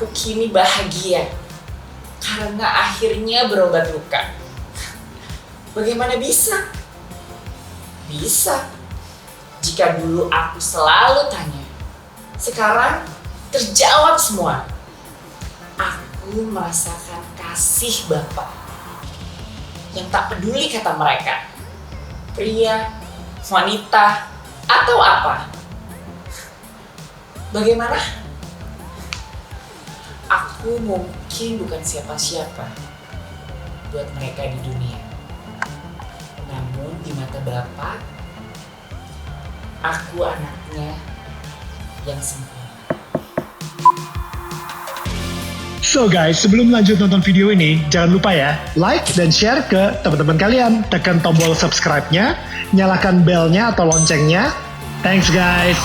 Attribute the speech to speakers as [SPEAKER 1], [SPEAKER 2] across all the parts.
[SPEAKER 1] Aku kini bahagia karena akhirnya berobat luka. Bagaimana bisa? Bisa. Jika dulu aku selalu tanya, sekarang terjawab semua. Aku merasakan kasih Bapa yang tak peduli kata mereka, pria, wanita, atau apa. Bagaimana? Aku mungkin bukan siapa-siapa buat mereka di dunia. Namun di mata Bapa, aku anaknya yang sempurna.
[SPEAKER 2] So guys, sebelum lanjut nonton video ini, jangan lupa ya, like dan share ke teman-teman kalian. Tekan tombol subscribe-nya, nyalakan bell-nya atau loncengnya. Thanks guys.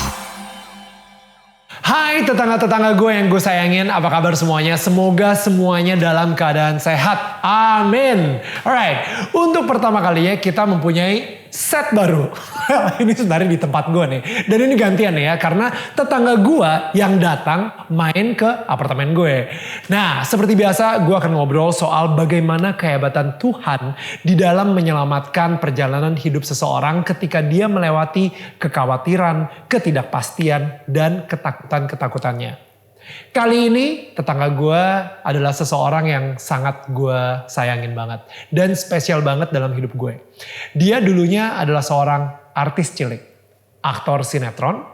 [SPEAKER 2] Hai tetangga-tetangga gue yang gue sayangin, apa kabar semuanya? Semoga semuanya dalam keadaan sehat. Amin. Alright, untuk pertama kalinya kita mempunyai set baru. Ini sebenarnya di tempat gue nih. Dan ini gantian nih ya, karena tetangga gue yang datang main ke apartemen gue. Nah, seperti biasa gue akan ngobrol soal bagaimana kehebatan Tuhan di dalam menyelamatkan perjalanan hidup seseorang ketika dia melewati kekhawatiran, ketidakpastian, dan ketakutan-ketakutannya. Kali ini tetangga gue adalah seseorang yang sangat gue sayangin banget. Dan spesial banget dalam hidup gue. Dia dulunya adalah seorang artis cilik, aktor sinetron,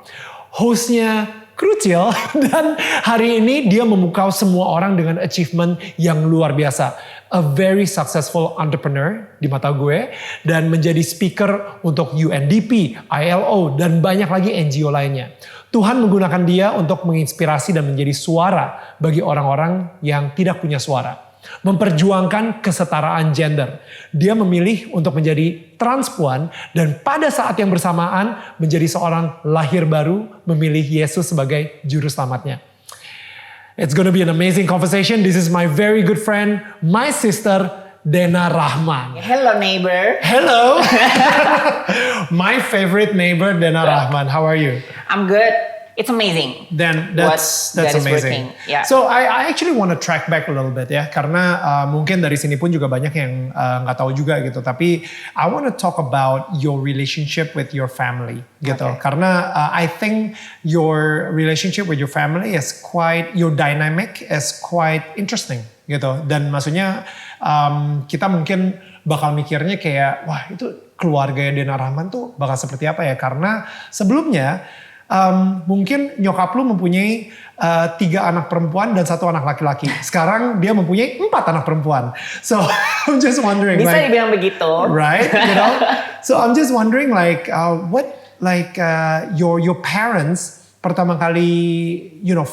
[SPEAKER 2] hostnya Krucil, dan hari ini dia memukau semua orang dengan achievement yang luar biasa. A very successful entrepreneur di mata gue, dan menjadi speaker untuk UNDP, ILO, dan banyak lagi NGO lainnya. Tuhan menggunakan dia untuk menginspirasi dan menjadi suara bagi orang-orang yang tidak punya suara. Memperjuangkan kesetaraan gender. Dia memilih untuk menjadi transpuan dan pada saat yang bersamaan menjadi seorang lahir baru, memilih Yesus sebagai juru selamatnya. It's gonna be an amazing conversation. This is my very good friend, my sister, Dena Rahman.
[SPEAKER 1] Hello neighbor.
[SPEAKER 2] Hello. My favorite neighbor, Dena Rahman. How are you?
[SPEAKER 1] I'm good. It's amazing.
[SPEAKER 2] Then that's amazing.
[SPEAKER 1] Yeah.
[SPEAKER 2] So I actually want to track back a little bit ya, karena mungkin dari sini pun juga banyak yang nggak tahu juga gitu. Tapi I want to talk about your relationship with your family gitu.
[SPEAKER 1] Okay.
[SPEAKER 2] Karena I think your relationship with your family is your dynamic is quite interesting gitu. Dan maksudnya kita mungkin bakal mikirnya kayak, wah itu keluarga Dena Rahman tuh bakal seperti apa ya? Karena sebelumnya mungkin nyokap lu mempunyai 3 anak perempuan dan 1 anak laki-laki. Sekarang dia mempunyai 4 anak perempuan. So I'm just wondering.
[SPEAKER 1] Bisa dibilang begitu.
[SPEAKER 2] Right? You know? So I'm just wondering your parents pertama kali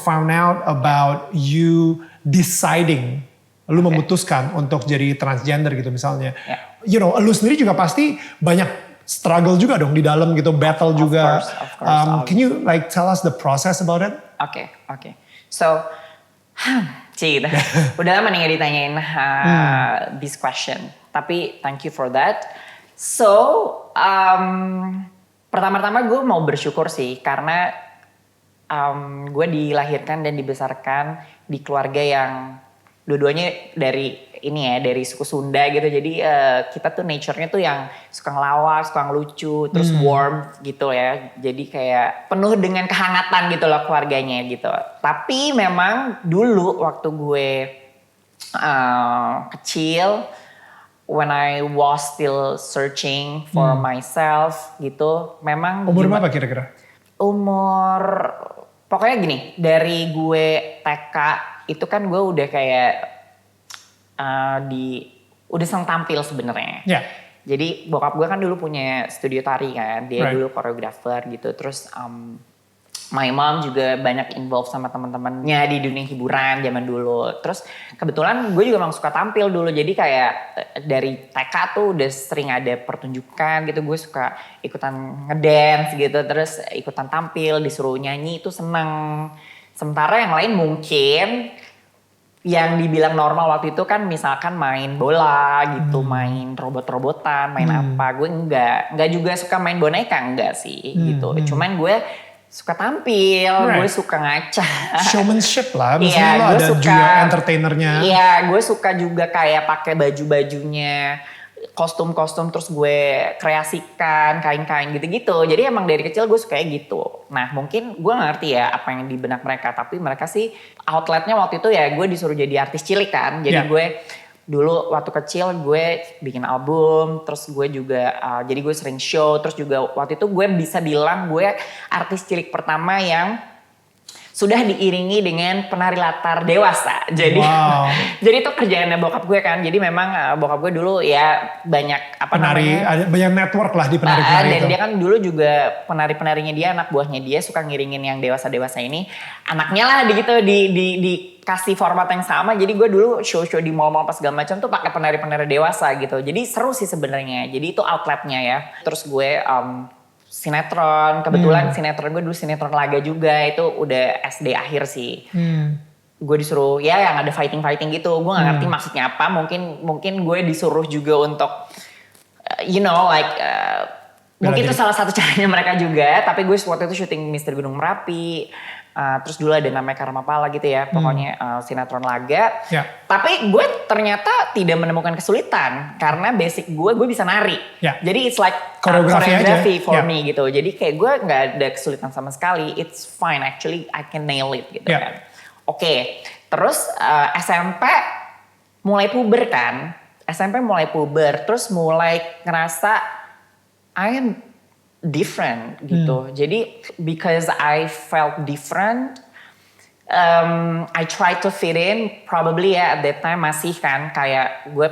[SPEAKER 2] found out about you deciding, lu memutuskan untuk jadi transgender gitu misalnya.
[SPEAKER 1] Yeah.
[SPEAKER 2] Lu sendiri juga pasti banyak struggle juga dong di dalam gitu, battle juga.
[SPEAKER 1] Of course.
[SPEAKER 2] Can you tell us the process about it?
[SPEAKER 1] Okay. So, udah lama nih gak ditanyain this question. Tapi thank you for that. So, pertama-tama gue mau bersyukur sih karena gue dilahirkan dan dibesarkan di keluarga yang dua-duanya dari suku Sunda gitu. Jadi kita tuh nature-nya tuh yang suka ngelawak, suka ngelucu, terus warm gitu ya. Jadi kayak penuh dengan kehangatan gitu loh keluarganya gitu. Tapi memang dulu waktu gue kecil, when I was still searching for myself gitu, memang
[SPEAKER 2] umur berapa kira-kira?
[SPEAKER 1] Pokoknya gini, dari gue TK itu kan gue udah kayak udah seneng tampil sebenarnya.
[SPEAKER 2] Yeah.
[SPEAKER 1] Jadi bokap gue kan dulu punya studio tari kan, dia dulu koreografer gitu. Terus my mom juga banyak involved sama teman-temannya di dunia hiburan zaman dulu. Terus kebetulan gue juga memang suka tampil dulu. Jadi kayak dari TK tuh udah sering ada pertunjukan gitu. Gue suka ikutan ngedance gitu. Terus ikutan tampil, disuruh nyanyi itu seneng. Sementara yang lain mungkin yang dibilang normal waktu itu kan misalkan main bola gitu, main robot-robotan, main apa. Gue enggak juga suka main boneka, enggak sih gitu. Cuman gue suka tampil, gue suka ngaca.
[SPEAKER 2] Showmanship lah,
[SPEAKER 1] Iya,
[SPEAKER 2] misalnya lo
[SPEAKER 1] gue
[SPEAKER 2] ada
[SPEAKER 1] suka
[SPEAKER 2] juga entertainernya.
[SPEAKER 1] Iya, gue suka juga kayak pakai baju-bajunya, kostum-kostum terus gue kreasikan kain-kain gitu-gitu. Jadi emang dari kecil gue suka gitu. Nah mungkin gue gak ngerti ya apa yang di benak mereka, tapi mereka sih outletnya waktu itu ya gue disuruh jadi artis cilik kan. Jadi gue dulu waktu kecil gue bikin album, terus gue juga jadi gue sering show, terus juga waktu itu gue bisa bilang gue artis cilik pertama yang sudah diiringi dengan penari latar dewasa. Jadi jadi itu kerjaannya bokap gue kan. Jadi memang bokap gue dulu ya banyak
[SPEAKER 2] banyak network lah di penari-penari
[SPEAKER 1] dan
[SPEAKER 2] itu.
[SPEAKER 1] dia kan dulu juga penari-penarinya dia, anak buahnya dia suka ngiringin yang dewasa-dewasa ini. Anaknya lah gitu dikasih format yang sama. Jadi gue dulu show-show di mall-mall pas segala macam tuh pakai penari-penari dewasa gitu. Jadi seru sih sebenarnya. Jadi itu outletnya ya. Terus gue sinetron, kebetulan sinetron gue dulu sinetron laga juga, itu udah SD akhir sih. Gue disuruh ya yang ada fighting gitu, gue gak ngerti maksudnya apa, mungkin gue disuruh juga untuk mungkin itu salah satu caranya mereka juga, tapi gue waktu itu syuting Misteri Gunung Merapi, terus dulu ada namanya Karmapala gitu ya, pokoknya sinetron laga. Tapi gue ternyata tidak menemukan kesulitan karena basic gue bisa nari. Jadi it's like choreography for me gitu. Jadi kayak gue nggak ada kesulitan sama sekali. It's fine actually, I can nail it gitu kan. Oke, terus SMP mulai puber kan. SMP mulai puber, terus mulai ngerasa I am different gitu. Jadi because I felt different, I tried to fit in. Probably ya at that time masih kan kayak gue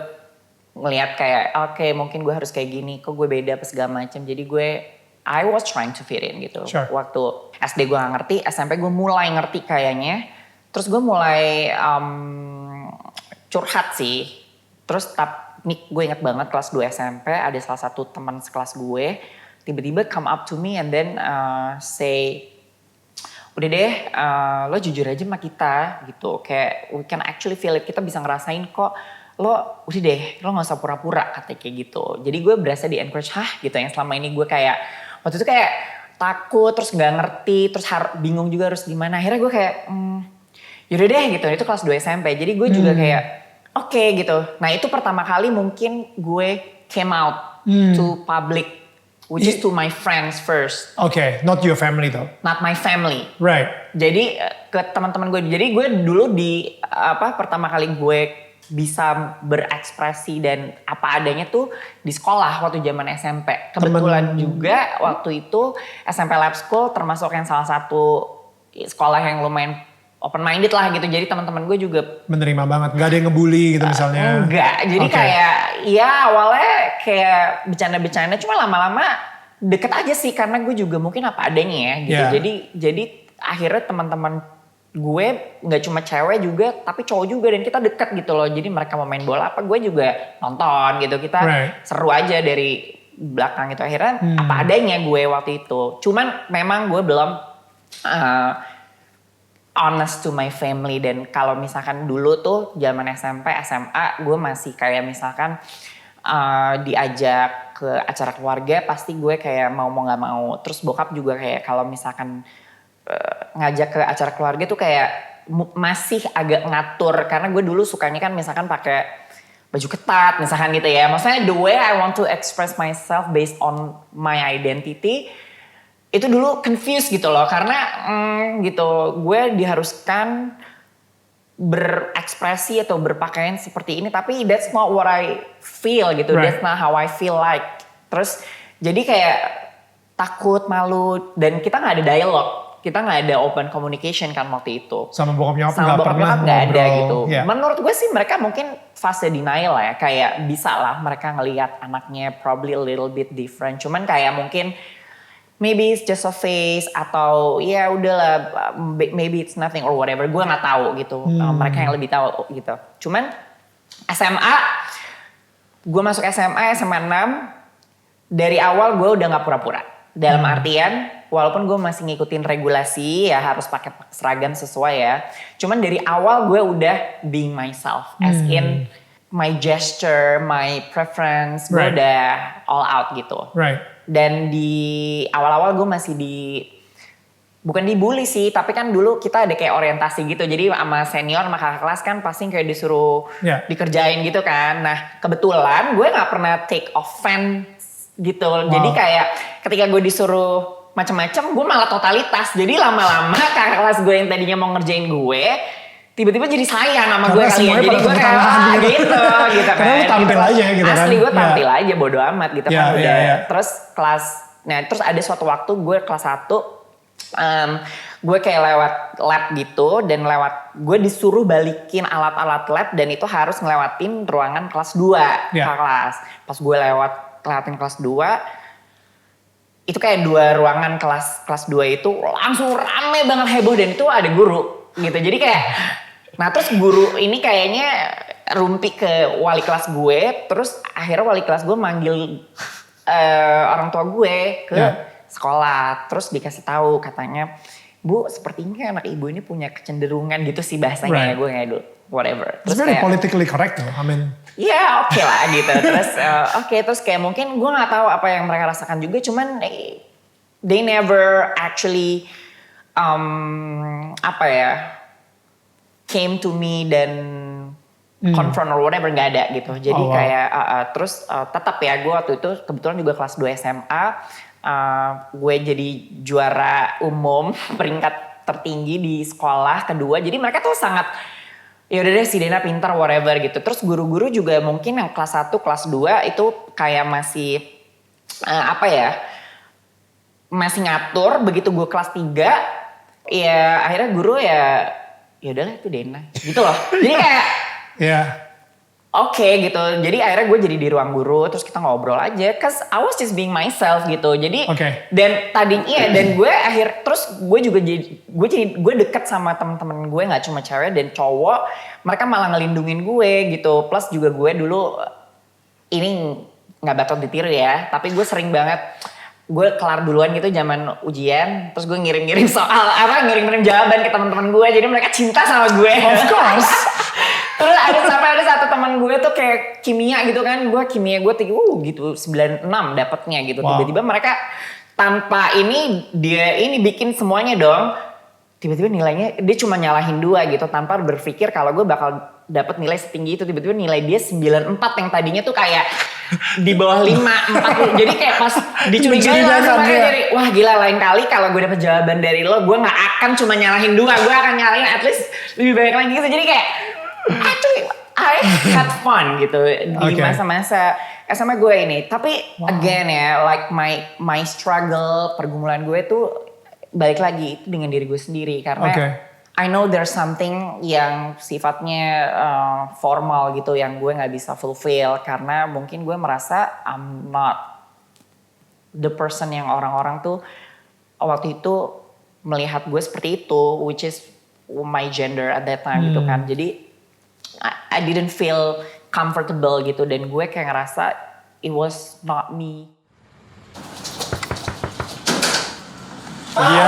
[SPEAKER 1] ngelihat kayak oke, mungkin gue harus kayak gini. Kok gue beda apa segala macam. Jadi I was trying to fit in gitu. Waktu SD gue gak ngerti, SMP gue mulai ngerti kayaknya. Terus gue mulai curhat sih. Terus nih gue ingat banget kelas 2 SMP ada salah satu teman sekelas gue tiba-tiba come up to me and then say, udah deh lo jujur aja sama kita gitu, kayak we can actually feel it, kita bisa ngerasain kok, lo udah deh lo gak usah pura-pura, katanya kayak gitu. Jadi gue berasa di encourage gitu, yang selama ini gue kayak waktu itu kayak takut terus gak ngerti terus bingung juga harus gimana, akhirnya gue kayak yaudah deh gitu. Itu kelas 2 SMP, jadi gue juga kayak oke gitu. Nah itu pertama kali mungkin gue came out to public, which is to my friends first.
[SPEAKER 2] Not your family though.
[SPEAKER 1] Not my family.
[SPEAKER 2] Right.
[SPEAKER 1] Jadi ke teman-teman gue. Jadi gue dulu pertama kali gue bisa berekspresi dan apa adanya tuh di sekolah waktu zaman SMP. Kebetulan juga waktu itu SMP Lab School termasuk yang salah satu sekolah yang lumayan open minded lah gitu. Jadi teman-teman gue juga
[SPEAKER 2] menerima banget, gak ada yang ngebully gitu misalnya.
[SPEAKER 1] Enggak, jadi kayak ya awalnya kayak bercanda-bercanda, cuma lama-lama deket aja sih karena gue juga mungkin apa adanya ya gitu. Jadi akhirnya teman-teman gue nggak cuma cewek juga tapi cowok juga, dan kita deket gitu loh. Jadi mereka mau main bola apa gue juga nonton gitu, kita seru aja dari belakang gitu. Akhirnya apa adanya gue waktu itu. Cuman memang gue belum honest to my family. Dan kalau misalkan dulu tuh zaman SMP, SMA gue masih kayak misalkan diajak ke acara keluarga pasti gue kayak mau gak mau. Terus bokap juga kayak kalau misalkan ngajak ke acara keluarga tuh kayak masih agak ngatur. Karena gue dulu sukanya kan misalkan pakai baju ketat misalkan gitu ya. Maksudnya the way I want to express myself based on my identity itu dulu confused gitu loh, karena gitu gue diharuskan berekspresi atau berpakaian seperti ini, tapi that's not what I feel gitu, that's not how I feel like. Terus jadi kayak takut, malu, dan kita nggak ada dialog, kita nggak ada open communication kan waktu itu.
[SPEAKER 2] Sama bokap nyokap nggak pernah
[SPEAKER 1] nggak ada gitu. Menurut gue sih mereka mungkin fase denial lah ya, kayak bisa lah mereka ngelihat anaknya probably a little bit different, cuman kayak mungkin maybe it's just a face atau ya udahlah maybe it's nothing or whatever, gue nggak tahu gitu. Mereka yang lebih tahu gitu. Cuman SMA, gue masuk SMA 6 dari awal gue udah nggak pura-pura. Dalam artian walaupun gue masih ngikutin regulasi ya harus pakai seragam sesuai ya. Cuman dari awal gue udah being myself, as in my gesture, my preference, gue udah all out gitu. Dan di awal-awal gue masih bukan dibully sih, tapi kan dulu kita ada kayak orientasi gitu. Jadi sama senior sama kakak kelas kan pasti kayak disuruh dikerjain gitu kan. Nah kebetulan gue nggak pernah take offense gitu. Jadi kayak ketika gue disuruh macam-macam, gue malah totalitas. Jadi lama-lama kakak kelas gue yang tadinya mau ngerjain gue, tiba-tiba jadi sayang sama gue kali ya. Jadi gue kayak gitu kan.
[SPEAKER 2] Karena lu tampil aja gitu kan.
[SPEAKER 1] Asli gue tampil aja bodo amat gitu kan udah. Terus terus ada suatu waktu gue kelas 1, gue kayak lewat lab gitu dan gue disuruh balikin alat-alat lab dan itu harus ngelewatin ruangan kelas 2 kelas. Pas gue lewatin kelas 2, itu kayak 2 ruangan kelas 2 itu langsung rame banget, heboh, dan itu ada guru gitu. Jadi kayak nah terus guru ini kayaknya rumpi ke wali kelas gue, terus akhirnya wali kelas gue manggil orang tua gue ke sekolah, terus dikasih tahu katanya, Bu, sepertinya anak ibu ini punya kecenderungan gitu sih bahasanya, gue kayak dulu whatever.
[SPEAKER 2] It's very politically correct though, I mean.
[SPEAKER 1] Ya oke lah gitu, terus terus kayak mungkin gue nggak tahu apa yang mereka rasakan juga, cuman they never actually came to me dan confront or whatever, nggak ada gitu. Jadi kayak terus tetap ya gue waktu itu kebetulan juga kelas 2 SMA, gue jadi juara umum peringkat tertinggi di sekolah kedua. Jadi mereka tuh sangat ya udah deh si Dena pintar whatever gitu. Terus guru-guru juga mungkin yang kelas 1, kelas 2 itu kayak masih masih ngatur. Begitu gue kelas 3 ya akhirnya guru ya udahlah itu Dena gitu loh. Jadi kayak Oke gitu, jadi akhirnya gue jadi di ruang guru, terus kita ngobrol aja, cause I was just being myself gitu. Jadi dan tadinya dan gue deket sama temen-temen gue, nggak cuma cewek dan cowok, mereka malah ngelindungin gue gitu. Plus juga gue dulu ini nggak bakal ditiru ya, tapi gue sering banget gue kelar duluan gitu zaman ujian, terus gue ngirim-ngirim soal ngirim-ngirim jawaban ke teman-teman gue, jadi mereka cinta sama gue.
[SPEAKER 2] Of course.
[SPEAKER 1] Terus ada satu teman gue tuh kayak kimia gitu kan, kimia gue tinggi gitu 96 dapatnya gitu. Tiba-tiba mereka tanpa dia bikin semuanya dong. Tiba-tiba nilainya dia cuma nyalahin 2 gitu tanpa berpikir kalau gue bakal dapat nilai setinggi itu. Tiba-tiba nilai dia 94 yang tadinya tuh kayak di bawah 5, 40. Jadi kayak pas dicurigain langsung jadi wah gila, lain kali kalau gue dapet jawaban dari lo, gue gak akan cuma nyalahin 2, gue akan nyalahin at least lebih banyak lagi gitu. Jadi kayak actually I had fun gitu di masa-masa SMA gue ini. Tapi again ya, like my struggle, pergumulan gue tuh balik lagi itu dengan diri gue sendiri. Karena I know there's something yang sifatnya formal gitu yang gue gak bisa fulfill. Karena mungkin gue merasa I'm not the person yang orang-orang tuh waktu itu melihat gue seperti itu, which is my gender at that time gitu kan. Jadi I didn't feel comfortable gitu, dan gue kayak ngerasa it was not me.
[SPEAKER 2] Yo.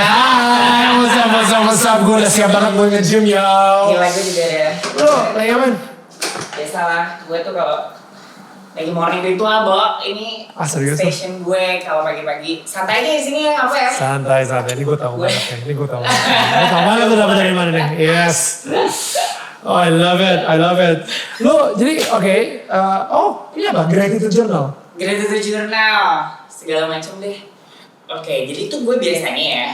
[SPEAKER 2] Hai, what's up, gue udah siap banget buat nge-gym yo.
[SPEAKER 1] Gila gue juga ya.
[SPEAKER 2] Lo, lagi aman?
[SPEAKER 1] Biasalah, gue tuh kalau lagi morning ritual, ini station gue kalau pagi-pagi. Santai aja di sini ya, apa ya?
[SPEAKER 2] Santai. Ini gue tahu banget. Gue tahu banget tuh dapat dari mana nih. Yes. Oh, I love it. Lo, jadi ini apa? Gratitude Journal?
[SPEAKER 1] Gratitude Journal, segala macam deh. Jadi itu gue biasanya ya,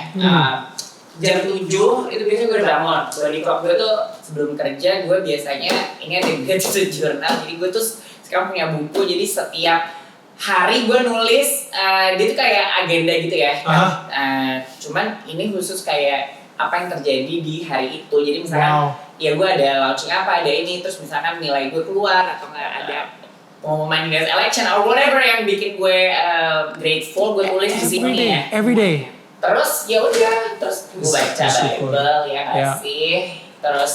[SPEAKER 1] jam 7 itu biasanya gue udah bangun. Body clock gue tuh sebelum kerja, gue biasanya ini ada Gratitude Journal. Jadi gue tuh sekarang punya buku, jadi setiap hari gue nulis, dia tuh kayak agenda gitu ya. Cuman ini khusus kayak apa yang terjadi di hari itu. Jadi misalkan ya gue ada launching apa, ada ini, terus misalkan nilai gue keluar atau nggak ada pengumuman US election or whatever yang bikin gue grateful, gue tulis di sini ya.
[SPEAKER 2] Every day.
[SPEAKER 1] Terus ya udah, terus gue baca Bible ya kasih. Terus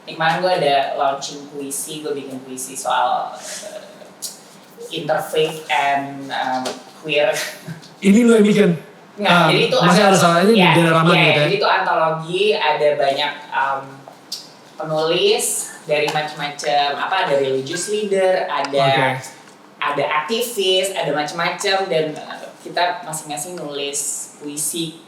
[SPEAKER 1] kemarin gue ada launching puisi, gue bikin puisi soal interfaith and queer.
[SPEAKER 2] Ini lo yang bikin?
[SPEAKER 1] Jadi itu
[SPEAKER 2] ada soal ini di Raman gitu ya?
[SPEAKER 1] Jadi itu antologi, ada banyak penulis dari macam-macam, ada religious leader, ada aktivis, ada macam-macam, dan kita masing-masing nulis puisi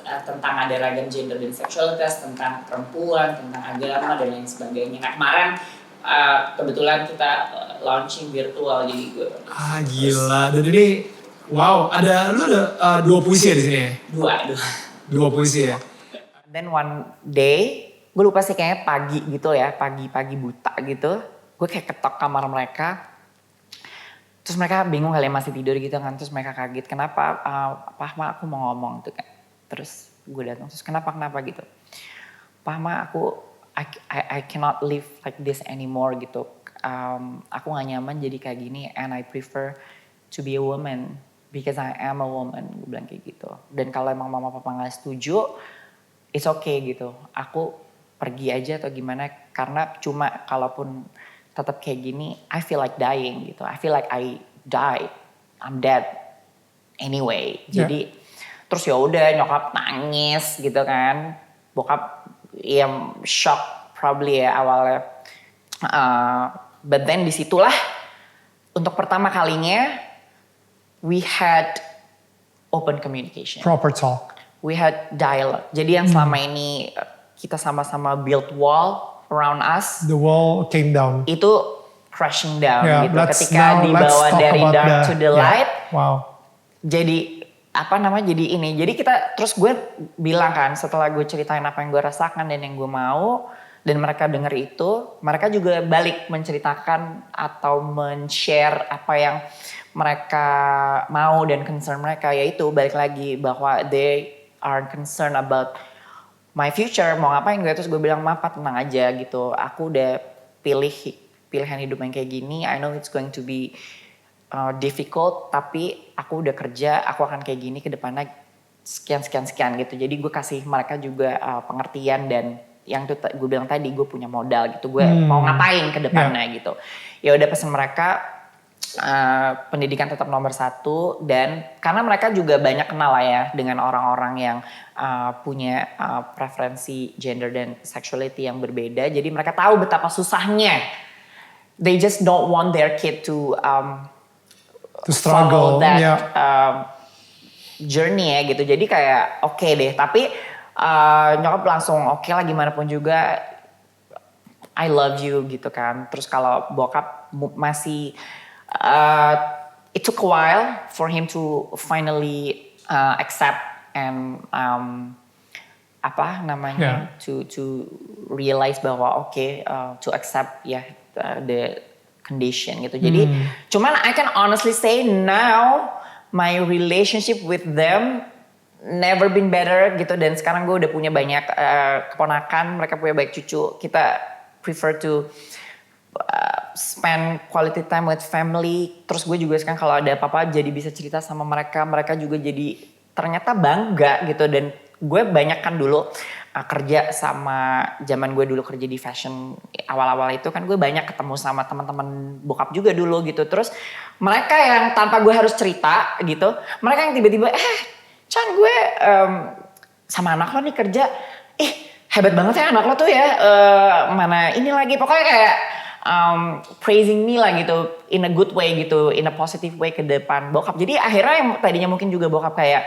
[SPEAKER 1] tentang ada ragam gender dan seksualitas, tentang perempuan, tentang agama dan lain sebagainya. Nah kemarin kebetulan kita launching virtual, jadi gue
[SPEAKER 2] gila. Dan ini wow, lu ada 2 puisi ya di sini ya? Dua puisi ya.
[SPEAKER 1] Then one day, gue lupa sih kayaknya pagi gitu ya, pagi buta gitu, gue kayak ketok kamar mereka. Terus mereka bingung kali masih tidur gitu kan, terus mereka kaget, kenapa? Ma aku mau ngomong tuh kan. Terus gue datang, terus kenapa gitu. Ma I cannot live like this anymore gitu. Aku gak nyaman jadi kayak gini, and I prefer to be a woman because I am a woman. Gue bilang kayak gitu. Dan kalau emang mama papa gak setuju, it's okay gitu. Aku pergi aja atau gimana, karena cuma kalaupun tetap kayak gini, I feel like dying gitu. I feel like I died, I'm dead anyway. Jadi terus ya udah nyokap nangis gitu kan, bokap ya shock probably ya awalnya. But then disitulah untuk pertama kalinya we had open communication.
[SPEAKER 2] Proper talk.
[SPEAKER 1] We had dialogue. Jadi yang selama ini kita sama-sama build wall around us.
[SPEAKER 2] The wall came down.
[SPEAKER 1] Itu crashing down gitu. Ketika
[SPEAKER 2] now
[SPEAKER 1] dibawa dari dark to the light.
[SPEAKER 2] Wow.
[SPEAKER 1] Jadi jadi ini. Jadi kita terus gue bilang kan setelah gue ceritain apa yang gue rasakan dan yang gue mau. Dan mereka denger itu. Mereka juga balik menceritakan atau men-share apa yang mereka mau dan concern mereka. Yaitu balik lagi bahwa they are concerned about my future, mau ngapain gue. Terus gue bilang, Papa tenang aja gitu, aku udah pilih pilihan hidup yang kayak gini. I know it's going to be difficult, tapi aku udah kerja, aku akan kayak gini ke depannya sekian gitu. Jadi gue kasih mereka juga pengertian, dan yang tuh gue bilang tadi, gue punya modal gitu, gue mau ngapain ke depannya gitu. Ya udah pesan mereka, pendidikan tetap nomor 1, dan karena mereka juga banyak kenal lah ya dengan orang-orang yang punya preferensi gender dan sexuality yang berbeda, jadi mereka tahu betapa susahnya. They just don't want their kid to
[SPEAKER 2] struggle
[SPEAKER 1] that journey ya gitu. Jadi kayak oke deh, tapi nyokap langsung oke lah, gimana pun juga I love you gitu kan. Terus kalau bokap masih it took a while for him to finally accept and to realize bahwa to accept the condition gitu. Jadi cuman I can honestly say now my relationship with them never been better gitu, dan sekarang gue udah punya banyak keponakan, mereka punya banyak cucu. Kita prefer to spend quality time with family. Terus gue juga sekarang kalau ada apa-apa jadi bisa cerita sama mereka. Mereka juga jadi ternyata bangga gitu. Dan gue banyak kan dulu kerja sama, zaman gue dulu kerja di fashion awal-awal itu kan gue banyak ketemu sama teman-teman bokap juga dulu gitu. Terus mereka yang tanpa gue harus cerita gitu, mereka yang tiba-tiba Chan gue sama anak lo nih kerja, hebat banget ya anak lo tuh ya, mana ini lagi, pokoknya kayak praising me lah gitu, in a good way gitu, in a positive way ke depan bokap. Jadi akhirnya yang tadinya mungkin juga bokap kayak,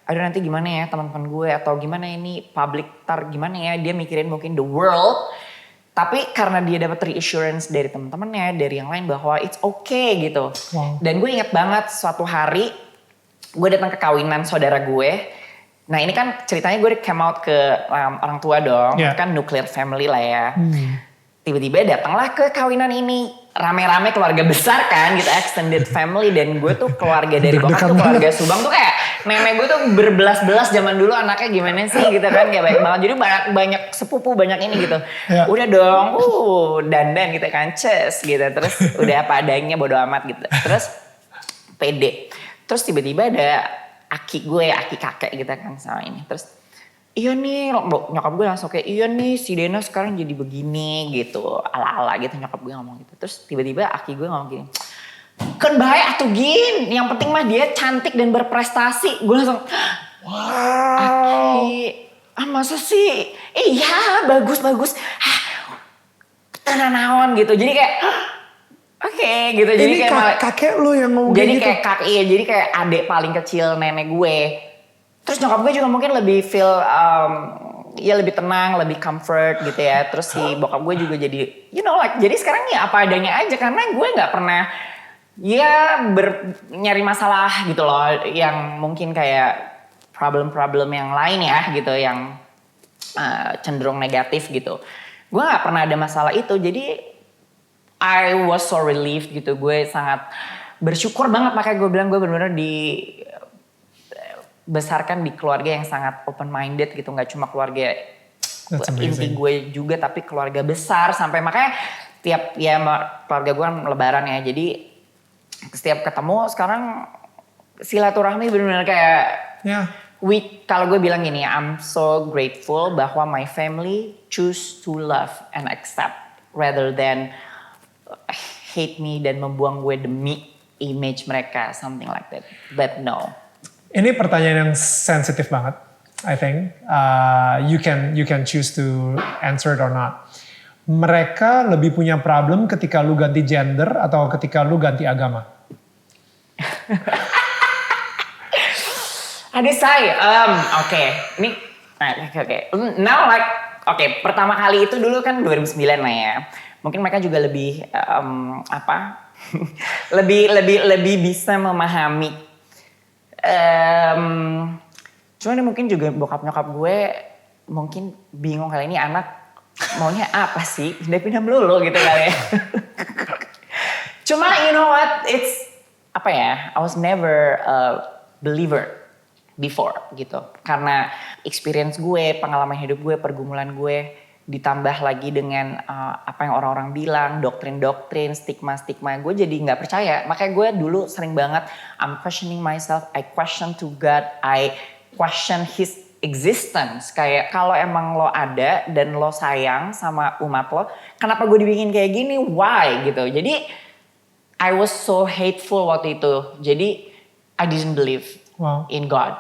[SPEAKER 1] aduh nanti gimana ya teman-teman gue, atau gimana ini public gimana ya, dia mikirin mungkin the world. Tapi karena dia dapat reassurance dari teman-temannya, dari yang lain bahwa it's okay gitu. Wow. Dan gue inget banget suatu hari gue datang ke kawinan saudara gue. Nah ini kan ceritanya gue came out ke orang tua dong, kan nuclear family lah ya. Tiba-tiba datanglah ke kawinan ini, rame-rame keluarga besar kan gitu, extended family. Dan gue tuh keluarga dari bokap tuh keluarga Subang tuh kayak nenek gue tuh berbelas-belas zaman dulu anaknya gimana sih gitu kan, kayak baik banget. Jadi banyak sepupu, banyak ini gitu. Udah dong, dandan gitu kan, ces gitu. Terus udah apa adanya, bodo amat gitu. Terus pede. Terus tiba-tiba ada aki kakek gitu kan sama ini. Terus iya nih, nyokap gue langsung kayak, iya nih si Dena sekarang jadi begini gitu, ala-ala gitu nyokap gue ngomong gitu. Terus tiba-tiba aki gue ngomong gini, kan bahaya atuh Gin, yang penting mah dia cantik dan berprestasi. Gue langsung, wow, Aki, masa sih? Iya bagus, tenanawan gitu. Jadi kayak, oke, gitu. Jadi
[SPEAKER 2] Ini
[SPEAKER 1] kayak
[SPEAKER 2] kakek lu yang ngomong
[SPEAKER 1] jadi
[SPEAKER 2] gitu.
[SPEAKER 1] kayak kakek, iya, jadi kayak adik paling kecil nenek gue. Terus nyokap gue juga mungkin lebih feel ya lebih tenang, lebih comfort gitu ya. Terus si bokap gue juga jadi like jadi sekarang ya apa adanya aja karena gue nggak pernah ya nyari masalah gitu loh yang mungkin kayak problem-problem yang lain ya gitu yang cenderung negatif gitu. Gue nggak pernah ada masalah itu, jadi I was so relieved gitu. Gue sangat bersyukur banget, makanya gue bilang gue benar-benar dibesarkan di keluarga yang sangat open minded gitu, nggak cuma keluarga inti gue juga tapi keluarga besar sampai makanya tiap ya keluarga gue kan lebaran ya, jadi setiap ketemu sekarang silaturahmi benar-benar kayak kalau gue bilang gini, I'm so grateful bahwa my family choose to love and accept rather than hate me dan membuang gue demi image mereka, something like that. But no.
[SPEAKER 2] Ini pertanyaan yang sensitif banget, I think. You can choose to answer it or not. Mereka lebih punya problem ketika lu ganti gender atau ketika lu ganti agama?
[SPEAKER 1] Ada saya, oke. Ini, oke. Now like, pertama kali itu dulu kan 2009 lah ya. Mungkin mereka juga lebih lebih bisa memahami. Cuman mungkin juga bokap nyokap gue mungkin bingung kali ini anak maunya apa sih? Pindah-pindah melulu gitu kali ya. Cuma you know what? It's I was never a believer before gitu. Karena experience gue, pengalaman hidup gue, pergumulan gue ditambah lagi dengan apa yang orang-orang bilang, doktrin-doktrin, stigma-stigma, gue jadi nggak percaya. Makanya gue dulu sering banget I'm questioning myself, I question to God, I question His existence. Kayak kalau emang lo ada dan lo sayang sama umat lo, kenapa gue dibikin kayak gini? Why gitu. Jadi I was so hateful waktu itu. Jadi I didn't believe in God.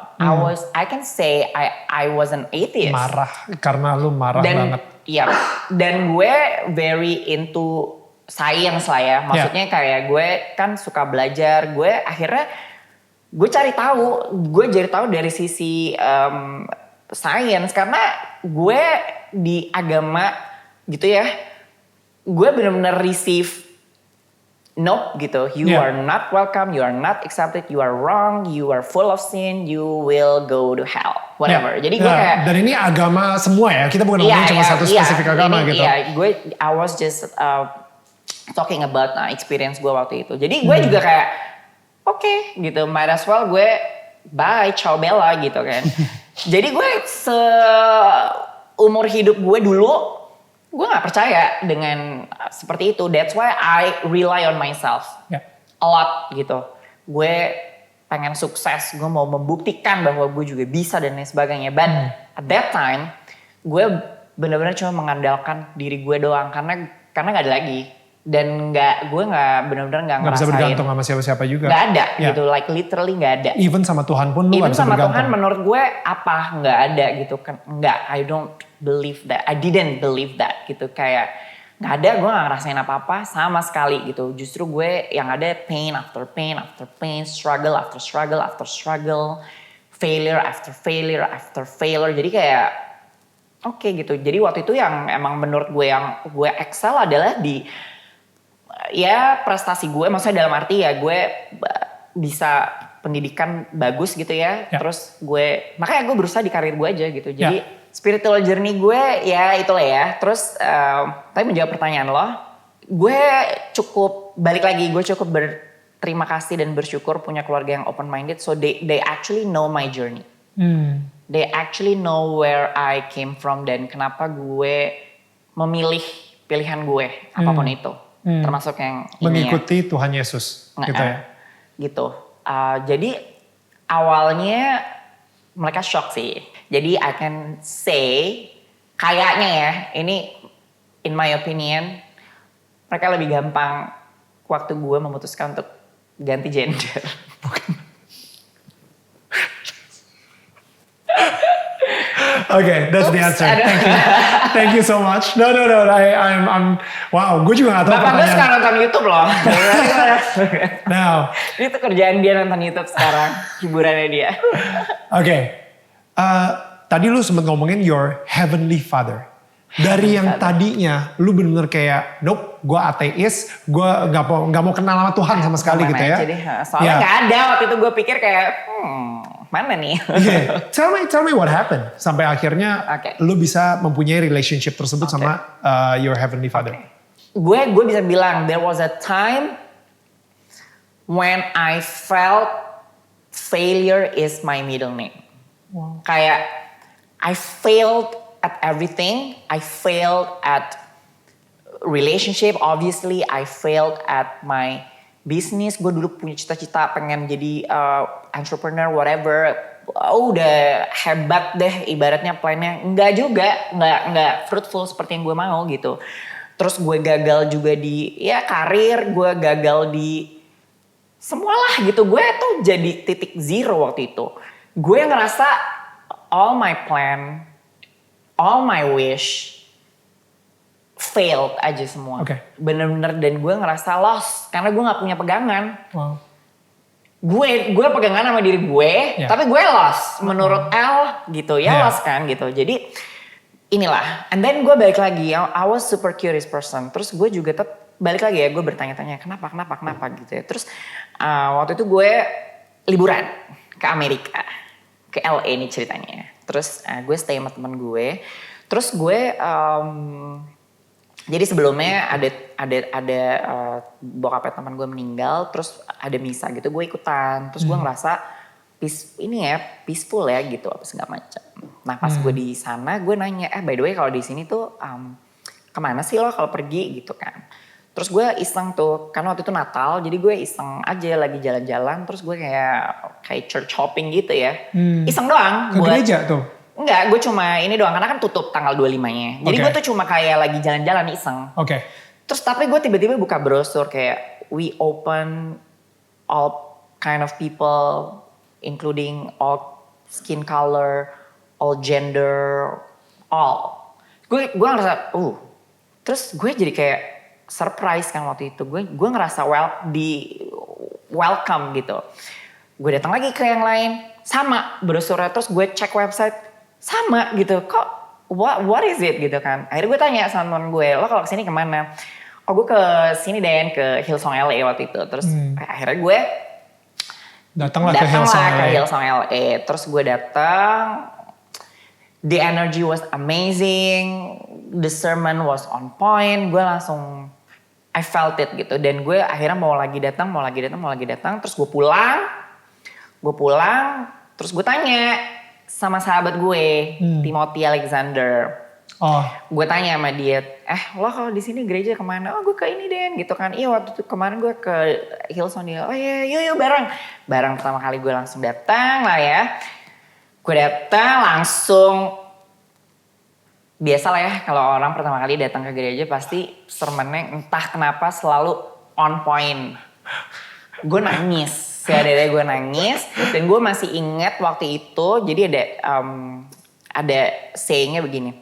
[SPEAKER 1] I can say I was an atheist.
[SPEAKER 2] Marah karena lu marah banget.
[SPEAKER 1] Iya, dan gue very into science lah ya. Maksudnya kayak gue kan suka belajar. Gue akhirnya gue cari tahu dari sisi science karena gue di agama gitu ya. Gue benar-benar receive nope gitu. You are not welcome, you are not accepted, you are wrong, you are full of sin, you will go to hell. Whatever. Jadi gue kayak
[SPEAKER 2] dan ini agama semua ya. Kita bukan ngomongin cuma satu spesifik agama gitu.
[SPEAKER 1] Iya, I was just talking about experience gue waktu itu. Jadi gue juga kayak oke, gitu. Might as well gue bye, ciao bella gitu kan. Jadi gue seumur hidup gue dulu gue gak percaya dengan seperti itu. That's why I rely on myself a lot gitu. Gue pengen sukses, gue mau membuktikan bahwa gue juga bisa dan lain sebagainya. But at that time, gue benar-benar cuma mengandalkan diri gue doang karena gak ada lagi. Dan gue gak benar-benar gak ngerasain.
[SPEAKER 2] Gak bisa bergantung sama siapa-siapa juga.
[SPEAKER 1] Gak ada gitu, like literally gak ada.
[SPEAKER 2] Even sama Tuhan pun lu gak bisa bergantung.
[SPEAKER 1] Even sama Tuhan menurut gue gak ada gitu kan. Enggak, I don't believe that. I didn't believe that gitu. Kayak gak ada, gue gak ngerasain apa-apa sama sekali gitu. Justru gue yang ada pain after pain after pain, struggle after struggle after struggle, failure after failure after failure. Jadi kayak oke gitu. Jadi waktu itu yang emang menurut gue yang gue excel adalah di ya prestasi gue. Maksudnya dalam arti ya gue bisa pendidikan bagus gitu ya. Terus gue, makanya gue berusaha di karir gue aja gitu. Jadi spiritual journey gue ya itulah ya. Terus tapi menjawab pertanyaan lo, gue cukup balik lagi, gue cukup berterima kasih dan bersyukur punya keluarga yang open minded. So they actually know my journey. They actually know where I came from dan kenapa gue memilih pilihan gue apapun itu. Termasuk yang
[SPEAKER 2] mengikuti Tuhan Yesus gitu ya.
[SPEAKER 1] Gitu. Jadi awalnya mereka shock sih. Jadi I can say kayaknya ya, ini in my opinion mereka lebih gampang waktu gue memutuskan untuk ganti gender.
[SPEAKER 2] Okay, that's the answer. Thank you. Thank you so much. No. I'm wow, gue juga gak tahu
[SPEAKER 1] Bapak gue sekarang nonton YouTube loh.
[SPEAKER 2] Now,
[SPEAKER 1] Itu kerjaan dia nonton YouTube sekarang, hiburannya dia.
[SPEAKER 2] Oke. Tadi lu sempat ngomongin your heavenly father. Dari yang tadinya lu bener-bener kayak, nope, gue ateis, gue gak mau kenal sama Tuhan sama sekali gitu ya.
[SPEAKER 1] Deh. Soalnya gak ada waktu itu gue pikir kayak, mana nih?
[SPEAKER 2] Yeah. Tell me what happened. Sampai akhirnya lu bisa mempunyai relationship tersebut sama your heavenly father.
[SPEAKER 1] Gue bisa bilang, there was a time when I felt failure is my middle name.
[SPEAKER 2] Wow.
[SPEAKER 1] Kayak, I failed at everything. I failed at relationship, obviously. I failed at my business. Gue dulu punya cita-cita pengen jadi entrepreneur, whatever. Udah hebat deh ibaratnya plannya. Enggak juga, enggak fruitful seperti yang gue mau gitu. Terus gue gagal juga di karir, gue gagal di semualah gitu. Gue tuh jadi titik zero waktu itu. Gue ngerasa all my plan, all my wish failed aja semua. Bener-bener, dan gue ngerasa lost karena gue gak punya pegangan.
[SPEAKER 2] Wow.
[SPEAKER 1] Gue pegangan sama diri gue, tapi gue lost menurut L gitu lost kan gitu. Jadi inilah, and then gue balik lagi, I was super curious person. Terus gue juga balik lagi gue bertanya-tanya kenapa gitu ya. Terus waktu itu gue liburan ke Amerika, ke LA nih ceritanya. Terus gue stay sama temen gue. Terus gue jadi sebelumnya ada bokapnya teman gue meninggal, terus ada misa gitu, gue ikutan. Terus gue ngerasa peaceful ya gitu, apa segala macam. Nah pas gue di sana, gue nanya, by the way kalau di sini tuh kemana sih lo kalau pergi gitu kan? Terus gue iseng tuh, karena waktu itu Natal, jadi gue iseng aja lagi jalan-jalan, terus gue kayak church hopping gitu ya, iseng doang.
[SPEAKER 2] Ke gereja tuh?
[SPEAKER 1] Enggak, gue cuma ini doang, karena kan tutup tanggal 25-nya. Jadi gue tuh cuma kayak lagi jalan-jalan iseng. Terus tapi gue tiba-tiba buka brosur kayak, we open all kind of people, including all skin color, all gender, all. Gue ngerasa, terus gue jadi kayak surprise kan waktu itu. Gue ngerasa welcome gitu. Gue datang lagi ke yang lain, sama brosurnya. Terus gue cek website, sama gitu. Kok what is it gitu kan. Akhirnya gue tanya sama temen gue, lo kalau kesini kemana? Oh gue ke sini Den, ke Hillsong LA waktu itu. Terus akhirnya gue
[SPEAKER 2] datanglah ke Hillsong
[SPEAKER 1] LA. Terus gue datang, the energy was amazing, the sermon was on point. Gue langsung I felt it gitu. Dan gue akhirnya mau lagi datang. Terus gue pulang. Terus gue tanya sama sahabat gue, Timothy Alexander. Gue tanya sama dia, lo kalau di sini gereja kemana? Oh gue ke ini Den gitu kan. Iya waktu itu kemarin gue ke Hillsong. Dia, oh iya yuk bareng. Bareng pertama kali gue langsung datang lah ya. Gue datang langsung, biasa lah ya kalau orang pertama kali datang ke gereja pasti sermonnya entah kenapa selalu on point. Gue nangis. Seadanya gue nangis dan gue masih ingat waktu itu, jadi ada sayingnya begini,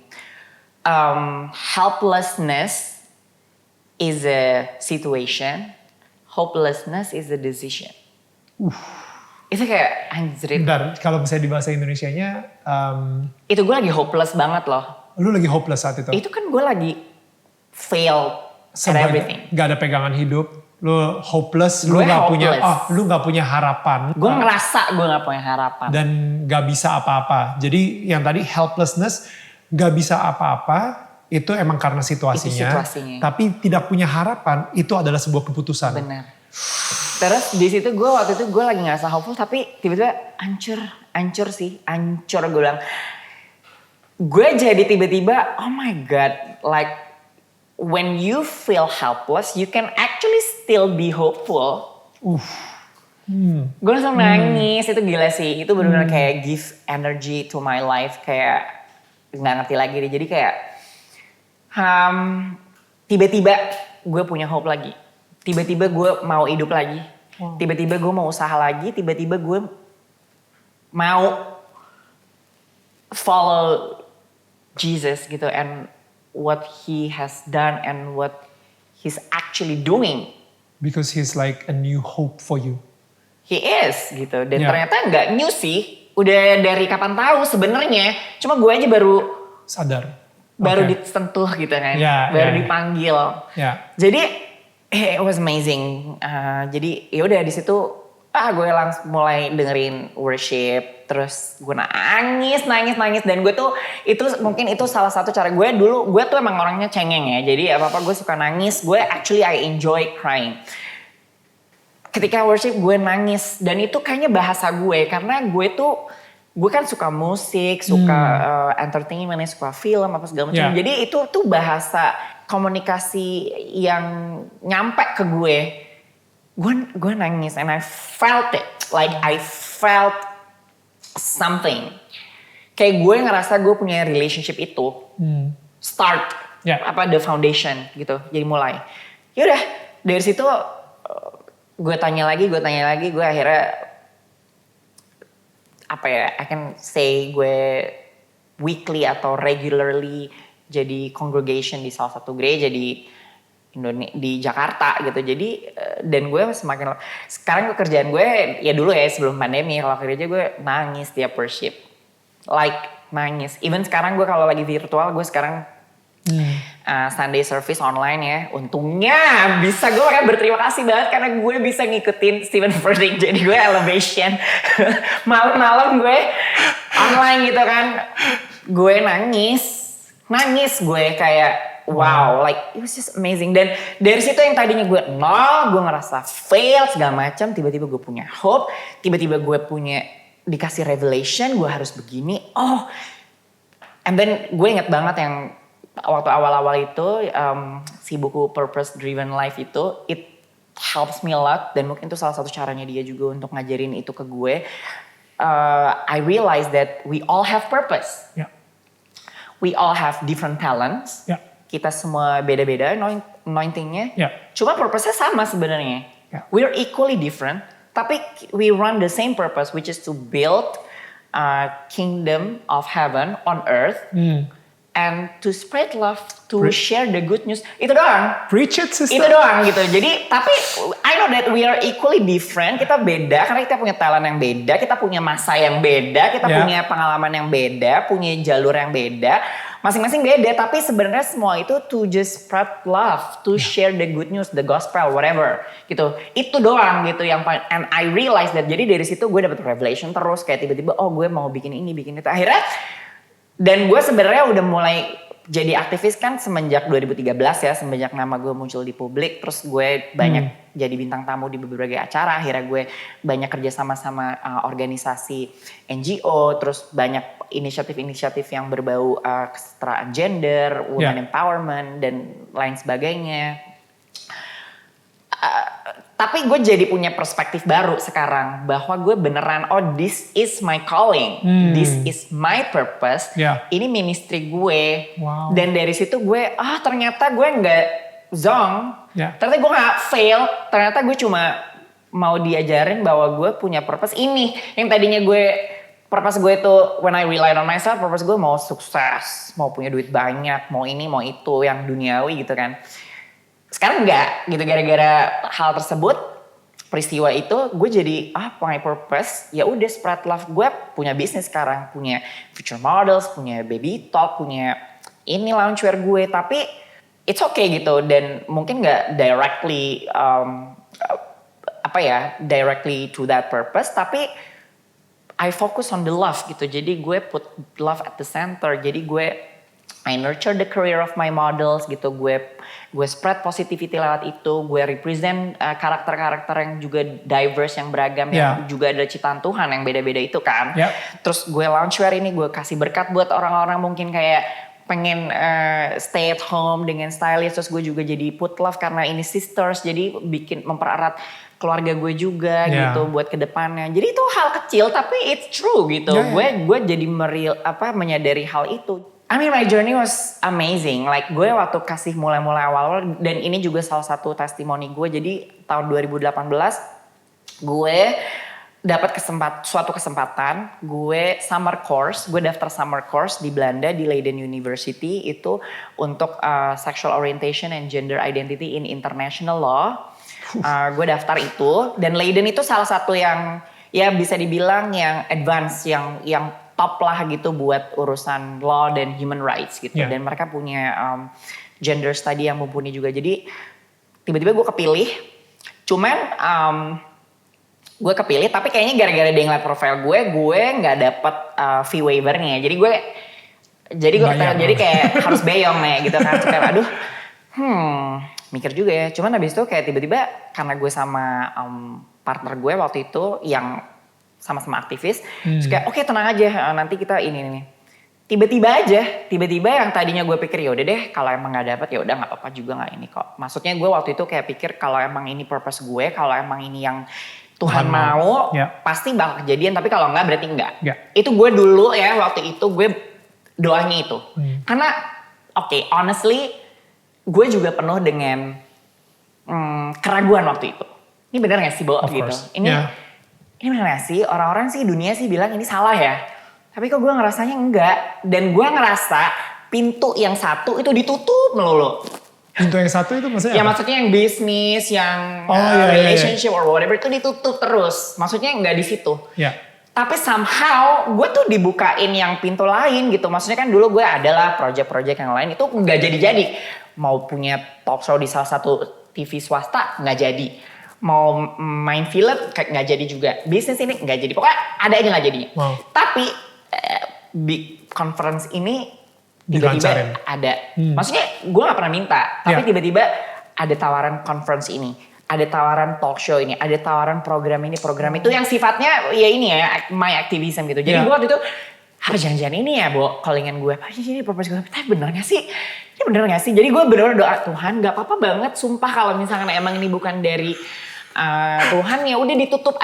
[SPEAKER 1] helplessness is a situation, hopelessness is a decision. Itu kayak anjir.
[SPEAKER 2] Bentar, kalau misalnya di bahasa Indonesianya,
[SPEAKER 1] itu gue lagi hopeless banget loh.
[SPEAKER 2] Lu lagi hopeless saat itu?
[SPEAKER 1] Itu kan gue lagi failed at everything.
[SPEAKER 2] Gak ada pegangan hidup. Lu hopeless, lu gak punya harapan.
[SPEAKER 1] Gue ngerasa gue gak punya harapan.
[SPEAKER 2] Dan gak bisa apa-apa. Jadi yang tadi helplessness, gak bisa apa-apa, itu emang karena situasinya. Tapi tidak punya harapan, itu adalah sebuah keputusan.
[SPEAKER 1] Benar. Terus di situ gue waktu itu gue lagi ngerasa hopeful, tapi tiba-tiba hancur gue bilang. Gue jadi tiba-tiba, oh my God, like when you feel helpless, you can actually still be hopeful. Gue langsung nangis, itu gila sih. Itu benar-benar kayak give energy to my life, kayak nggak ngerti lagi deh. Jadi kayak tiba-tiba gue punya hope lagi. Tiba-tiba gue mau hidup lagi. Tiba-tiba gue mau usaha lagi. Tiba-tiba gue mau follow Jesus gitu. And what he has done and what he's actually doing.
[SPEAKER 2] Because he's like a new hope for you.
[SPEAKER 1] He is gitu. Dan
[SPEAKER 2] Yeah.
[SPEAKER 1] ternyata nggak new sih. Udah dari kapan tahu sebenarnya. Cuma gue aja baru
[SPEAKER 2] Sadar.
[SPEAKER 1] disentuh gitu kan.
[SPEAKER 2] Yeah,
[SPEAKER 1] baru
[SPEAKER 2] yeah.
[SPEAKER 1] dipanggil.
[SPEAKER 2] Yeah.
[SPEAKER 1] Jadi it was amazing. Jadi ya udah di situ gue langsung mulai dengerin worship, terus gue nangis dan gue tuh mungkin itu salah satu cara gue dulu. Gue tuh emang orangnya cengeng ya. Jadi apa gue suka nangis. I enjoy crying. Ketika worship gue nangis dan itu kayaknya bahasa gue karena gue kan suka musik, suka entertainment, suka film apa segala macam.
[SPEAKER 2] Yeah.
[SPEAKER 1] Jadi itu tuh bahasa komunikasi yang nyampe ke gue. Gue nangis and I felt it. Like I felt something. Kayak gue ngerasa gue punya relationship itu. Start.
[SPEAKER 2] Yeah.
[SPEAKER 1] The foundation gitu. Jadi mulai. Yaudah dari situ gue tanya lagi, gue akhirnya I can say gue weekly atau regularly jadi congregation di salah satu gereja di Jakarta gitu. Jadi dan gue semakin sekarang pekerjaan gue ya dulu ya sebelum pandemi kalau gereja gue nangis tiap worship, nangis. Even sekarang gue kalau lagi virtual gue sekarang Sunday service online ya. Untungnya bisa gue makanya berterima kasih banget karena gue bisa ngikutin Stephen Furtick. Jadi gue elevation malam-malam gue online gitu kan. Gue nangis gue kayak wow, like it was just amazing. Dan dari situ yang tadinya gue gue ngerasa fail segala macam, tiba-tiba gue punya hope, tiba-tiba gue punya dikasih revelation, gue harus begini. And then gue inget banget yang waktu awal-awal itu si buku Purpose Driven Life itu it helps me a lot dan mungkin itu salah satu caranya dia juga untuk ngajarin itu ke gue. I realized that we all have purpose.
[SPEAKER 2] Yeah.
[SPEAKER 1] We all have different talents.
[SPEAKER 2] Yeah.
[SPEAKER 1] Kita semua beda-beda anointingnya.
[SPEAKER 2] Yeah.
[SPEAKER 1] Cuma purpose-nya sama sebenarnya.
[SPEAKER 2] Yeah.
[SPEAKER 1] We're equally different, tapi we run the same purpose, which is to build a kingdom of heaven on earth. And to spread love, to share the good news. Itu doang.
[SPEAKER 2] Preach it, sister.
[SPEAKER 1] Itu doang gitu. Jadi tapi I know that we are equally different. Kita beda karena kita punya talent yang beda. Kita punya masa yang beda. Kita punya pengalaman yang beda. Punya jalur yang beda. Masing-masing beda. Tapi sebenarnya semua itu to just spread love. To share the good news, the gospel, whatever. Gitu. Itu doang gitu. And I realized that. Jadi dari situ gue dapet revelation terus. Kayak tiba-tiba gue mau bikin ini, bikin itu. Akhirnya dan gue sebenarnya udah mulai jadi aktivis kan semenjak 2013 ya, semenjak nama gue muncul di publik, terus gue banyak jadi bintang tamu di berbagai acara, akhirnya gue banyak kerja sama organisasi NGO, terus banyak inisiatif-inisiatif yang berbau kesetaraan gender, women empowerment dan lain sebagainya. Tapi gue jadi punya perspektif baru sekarang bahwa gue beneran this is my calling, this is my purpose, ini ministry gue.
[SPEAKER 2] Wow.
[SPEAKER 1] Dan dari situ gue ternyata gue nggak zong, ternyata gue nggak fail, ternyata gue cuma mau diajarin bahwa gue punya purpose ini. Yang tadinya purpose gue itu when I rely on myself, purpose gue mau sukses, mau punya duit banyak, mau ini mau itu yang duniawi gitu kan. Sekarang enggak gitu, gara-gara hal tersebut, peristiwa itu gue jadi my purpose ya udah spread love. Gue punya bisnis sekarang, punya future models, punya baby talk, punya ini loungewear gue, tapi it's okay gitu. Dan mungkin enggak directly directly to that purpose, tapi I focus on the love gitu. Jadi gue put love at the center. Jadi I nurture the career of my models gitu. Gue spread positivity lewat itu. Gue represent karakter-karakter yang juga diverse, yang beragam, yang juga ada ciptaan Tuhan yang beda-beda itu kan. Terus gue loungewear ini gue kasih berkat buat orang-orang mungkin kayak pengen stay at home dengan stylist. Terus gue juga jadi put love karena ini sisters. Jadi bikin mempererat keluarga gue juga gitu buat kedepannya. Jadi itu hal kecil tapi it's true gitu. Gue jadi menyadari hal itu. I mean my journey was amazing. Like gue waktu kasih mulai-mulai awal-awal, dan ini juga salah satu testimoni gue. Jadi tahun 2018 gue dapat suatu kesempatan gue daftar summer course di Belanda di Leiden University itu untuk sexual orientation and gender identity in international law. Gue daftar itu dan Leiden itu salah satu yang ya bisa dibilang yang advance, yang top lah gitu buat urusan law dan human rights gitu. Dan mereka punya gender study yang mumpuni juga. Jadi tiba-tiba gue kepilih. Cuman gue kepilih tapi kayaknya gara-gara dia ngeliat profile gue nggak dapet fee waivernya. Jadi kayak harus beyong nih gitu kan. Kayak aduh, mikir juga ya. Cuman habis itu kayak tiba-tiba karena gue sama partner gue waktu itu yang sama-sama aktivis, terus kayak oke, tenang aja, nanti kita ini. Tiba-tiba yang tadinya gue pikir ya udah deh, kalau emang nggak dapet ya udah nggak apa-apa juga nggak ini kok. Maksudnya gue waktu itu kayak pikir kalau emang ini purpose gue, kalau emang ini yang Tuhan mau, pasti bakal kejadian. Tapi kalau enggak berarti enggak. Itu gue dulu ya waktu itu gue doanya itu. Karena honestly gue juga penuh dengan keraguan waktu itu. Ini benar gak sih Bo gitu? Ini benar gak sih? Orang-orang sih dunia sih bilang ini salah ya. Tapi kok gue ngerasanya enggak. Dan gue ngerasa pintu yang satu itu ditutup melulu.
[SPEAKER 2] Pintu yang satu itu maksudnya
[SPEAKER 1] ya
[SPEAKER 2] apa?
[SPEAKER 1] Maksudnya yang bisnis, yang relationship or whatever itu ditutup terus. Maksudnya nggak di situ. Tapi somehow gue tuh dibukain yang pintu lain gitu. Maksudnya kan dulu gue adalah project-project yang lain itu nggak jadi-jadi. Mau punya talk show di salah satu TV swasta nggak jadi. Mau main film nggak jadi juga. Bisnis ini nggak jadi. Pokoknya ada aja nggak jadinya. Tapi big conference ini tiba-tiba ada. Maksudnya gue gak pernah minta. Tapi tiba-tiba ada tawaran conference ini. Ada tawaran talk show ini. Ada tawaran program ini, program itu. Yang sifatnya ya ini ya, my activism gitu. Jadi gue waktu itu, apa jangan-jangan ini ya Bo, callingan gue. Apa ini purpose gue. Tapi bener gak sih? Ini bener gak sih? Jadi gue bener-bener doa, Tuhan gak apa-apa banget. Sumpah kalau misalkan emang ini bukan dari Tuhan ya udah ditutup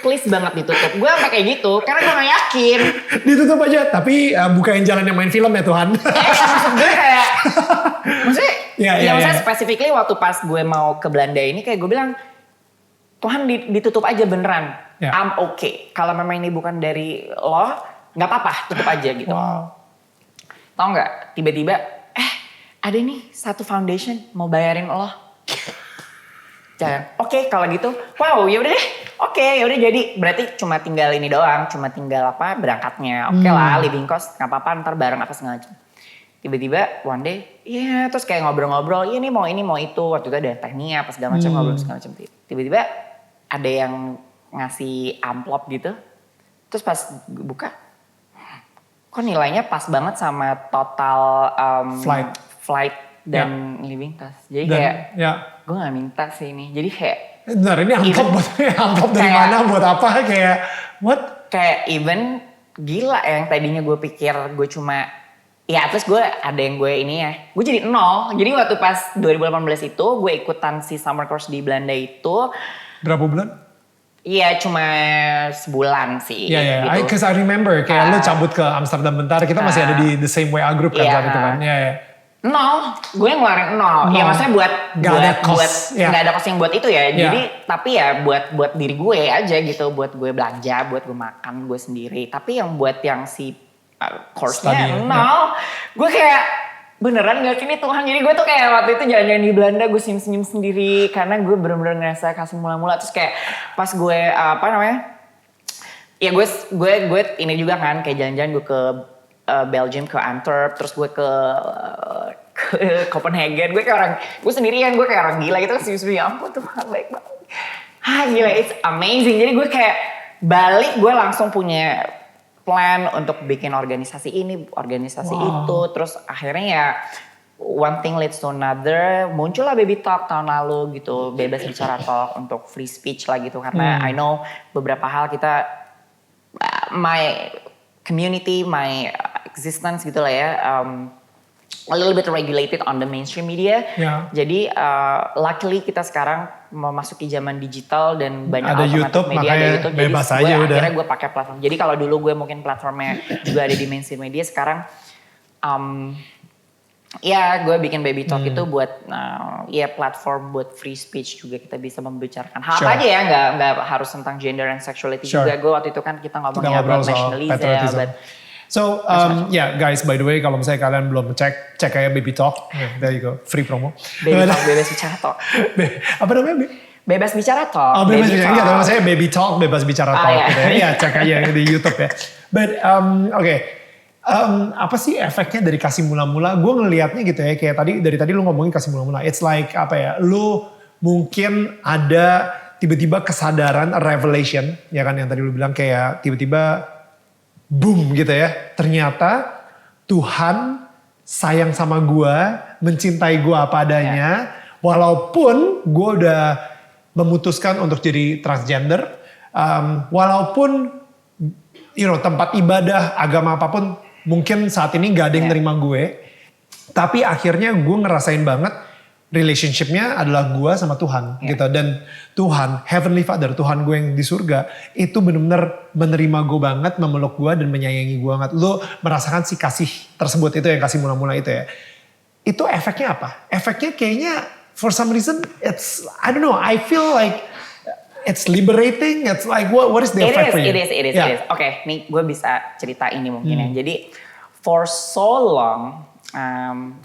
[SPEAKER 1] please banget ditutup. Gue sampai kayak gitu karena gue gak yakin.
[SPEAKER 2] Ditutup aja tapi bukain jalan yang main film ya Tuhan.
[SPEAKER 1] Maksud gue kayak maksudnya specifically waktu pas gue mau ke Belanda ini kayak gue bilang Tuhan ditutup aja beneran. I'm okay. Kalau memang ini bukan dari lo gak apa-apa tutup aja gitu. Tau gak tiba-tiba ada nih satu foundation mau bayarin lo. Oke, kalau gitu, wow, ya udah deh. Oke, ya udah jadi. Berarti cuma tinggal ini doang, cuma tinggal berangkatnya. Oke lah, living cost nggak apa-apa, ntar bareng apa segala macam. Tiba-tiba one day, terus kayak ngobrol-ngobrol, ini mau itu. Waktu itu ada tekniknya, apa segala macam, ngobrol segala macam. Tiba-tiba ada yang ngasih amplop gitu. Terus pas buka, kok nilainya pas banget sama total flight dan living cost. Jadi gue gak minta sih ini. Jadi kayak
[SPEAKER 2] benar, ini amplop dari mana buat apa kayak what?
[SPEAKER 1] Kayak even gila yang tadinya gue pikir gue cuma ya at least gue ada yang gue ini ya. Gue jadi 0. Jadi waktu pas 2018 itu gue ikutan si summer course di Belanda itu.
[SPEAKER 2] Berapa bulan?
[SPEAKER 1] Iya cuma sebulan sih.
[SPEAKER 2] Iya, gitu. Cause I remember kayak lo cabut ke Amsterdam bentar, kita masih ada di the same way group kan saat itu kan.
[SPEAKER 1] Gue ngeluarin 0. Ya maksudnya buat nggak ada cost yang buat itu ya. Jadi tapi ya buat diri gue aja gitu, buat gue belanja, buat gue makan gue sendiri. Tapi yang buat yang si course-nya 0. Gue kayak beneran gak sini Tuhan. Jadi gue tuh kayak waktu itu jalan-jalan di Belanda gue senyum-senyum sendiri karena gue bener-bener ngerasa kasih mula-mula. Terus kayak pas gue ya gue ini juga kan kayak jalan-jalan gue ke Belgium, ke Antwerp, terus gue ke Copenhagen. Gue sendirian, gue kayak orang gila gitu. Ya ampun Tuhan baik banget. Gila, it's amazing. Jadi gue kayak balik, gue langsung punya plan untuk bikin organisasi ini, organisasi itu. Terus akhirnya ya one thing leads to another. Muncullah Baby Talk tahun lalu gitu. Bebas bicara talk untuk free speech lah gitu. Karena I know beberapa hal kita, my community, my existence gitu lah ya, a little bit regulated on the mainstream media. Jadi luckily kita sekarang memasuki zaman digital dan banyak
[SPEAKER 2] ada YouTube,
[SPEAKER 1] media, ada YouTube.
[SPEAKER 2] Bebas
[SPEAKER 1] jadi
[SPEAKER 2] aja udah.
[SPEAKER 1] Akhirnya gue pakai platform. Jadi kalau dulu gue mungkin platformnya juga ada di mainstream media, sekarang Ya, gue bikin Baby Talk itu buat ya platform buat free speech juga, kita bisa membicarakan hal apa aja ya, nggak harus tentang gender and sexuality juga. Gue waktu itu kan kita ngomongin about nationalism.
[SPEAKER 2] So guys, by the way, kalau misalnya kalian belum cek aja Baby Talk. There you go, free promo.
[SPEAKER 1] Baby Talk, bebas bicara talk.
[SPEAKER 2] Apa namanya?
[SPEAKER 1] Bebas bicara talk.
[SPEAKER 2] Oh, bebas bicara. Iya, maksudnya Baby Talk, bebas bicara talk. Gitu ya. Iya, cek aja di YouTube ya. But apa sih efeknya dari kasih mula-mula? Gue ngelihatnya gitu ya, kayak dari tadi lu ngomongin kasih mula-mula. It's like apa ya? Lu mungkin ada tiba-tiba kesadaran, revelation, ya kan yang tadi lu bilang kayak tiba-tiba boom gitu ya. Ternyata Tuhan sayang sama gue, mencintai gue apa adanya. Walaupun gue udah memutuskan untuk jadi transgender, walaupun tempat ibadah, agama apapun mungkin saat ini gak ada yang nerima gue. Tapi akhirnya gue ngerasain banget relationshipnya adalah gue sama Tuhan gitu. Dan Tuhan, Heavenly Father, Tuhan gue yang di surga, itu benar-benar menerima gue banget, memeluk gue dan menyayangi gue banget. Lo merasakan si kasih tersebut, itu yang kasih mula-mula itu ya. Itu efeknya apa? Efeknya kayaknya for some reason I don't know, I feel like it's liberating. It's like what is the effect for you?
[SPEAKER 1] It is. Oke, nih gue bisa cerita ini mungkin ya. Jadi for so long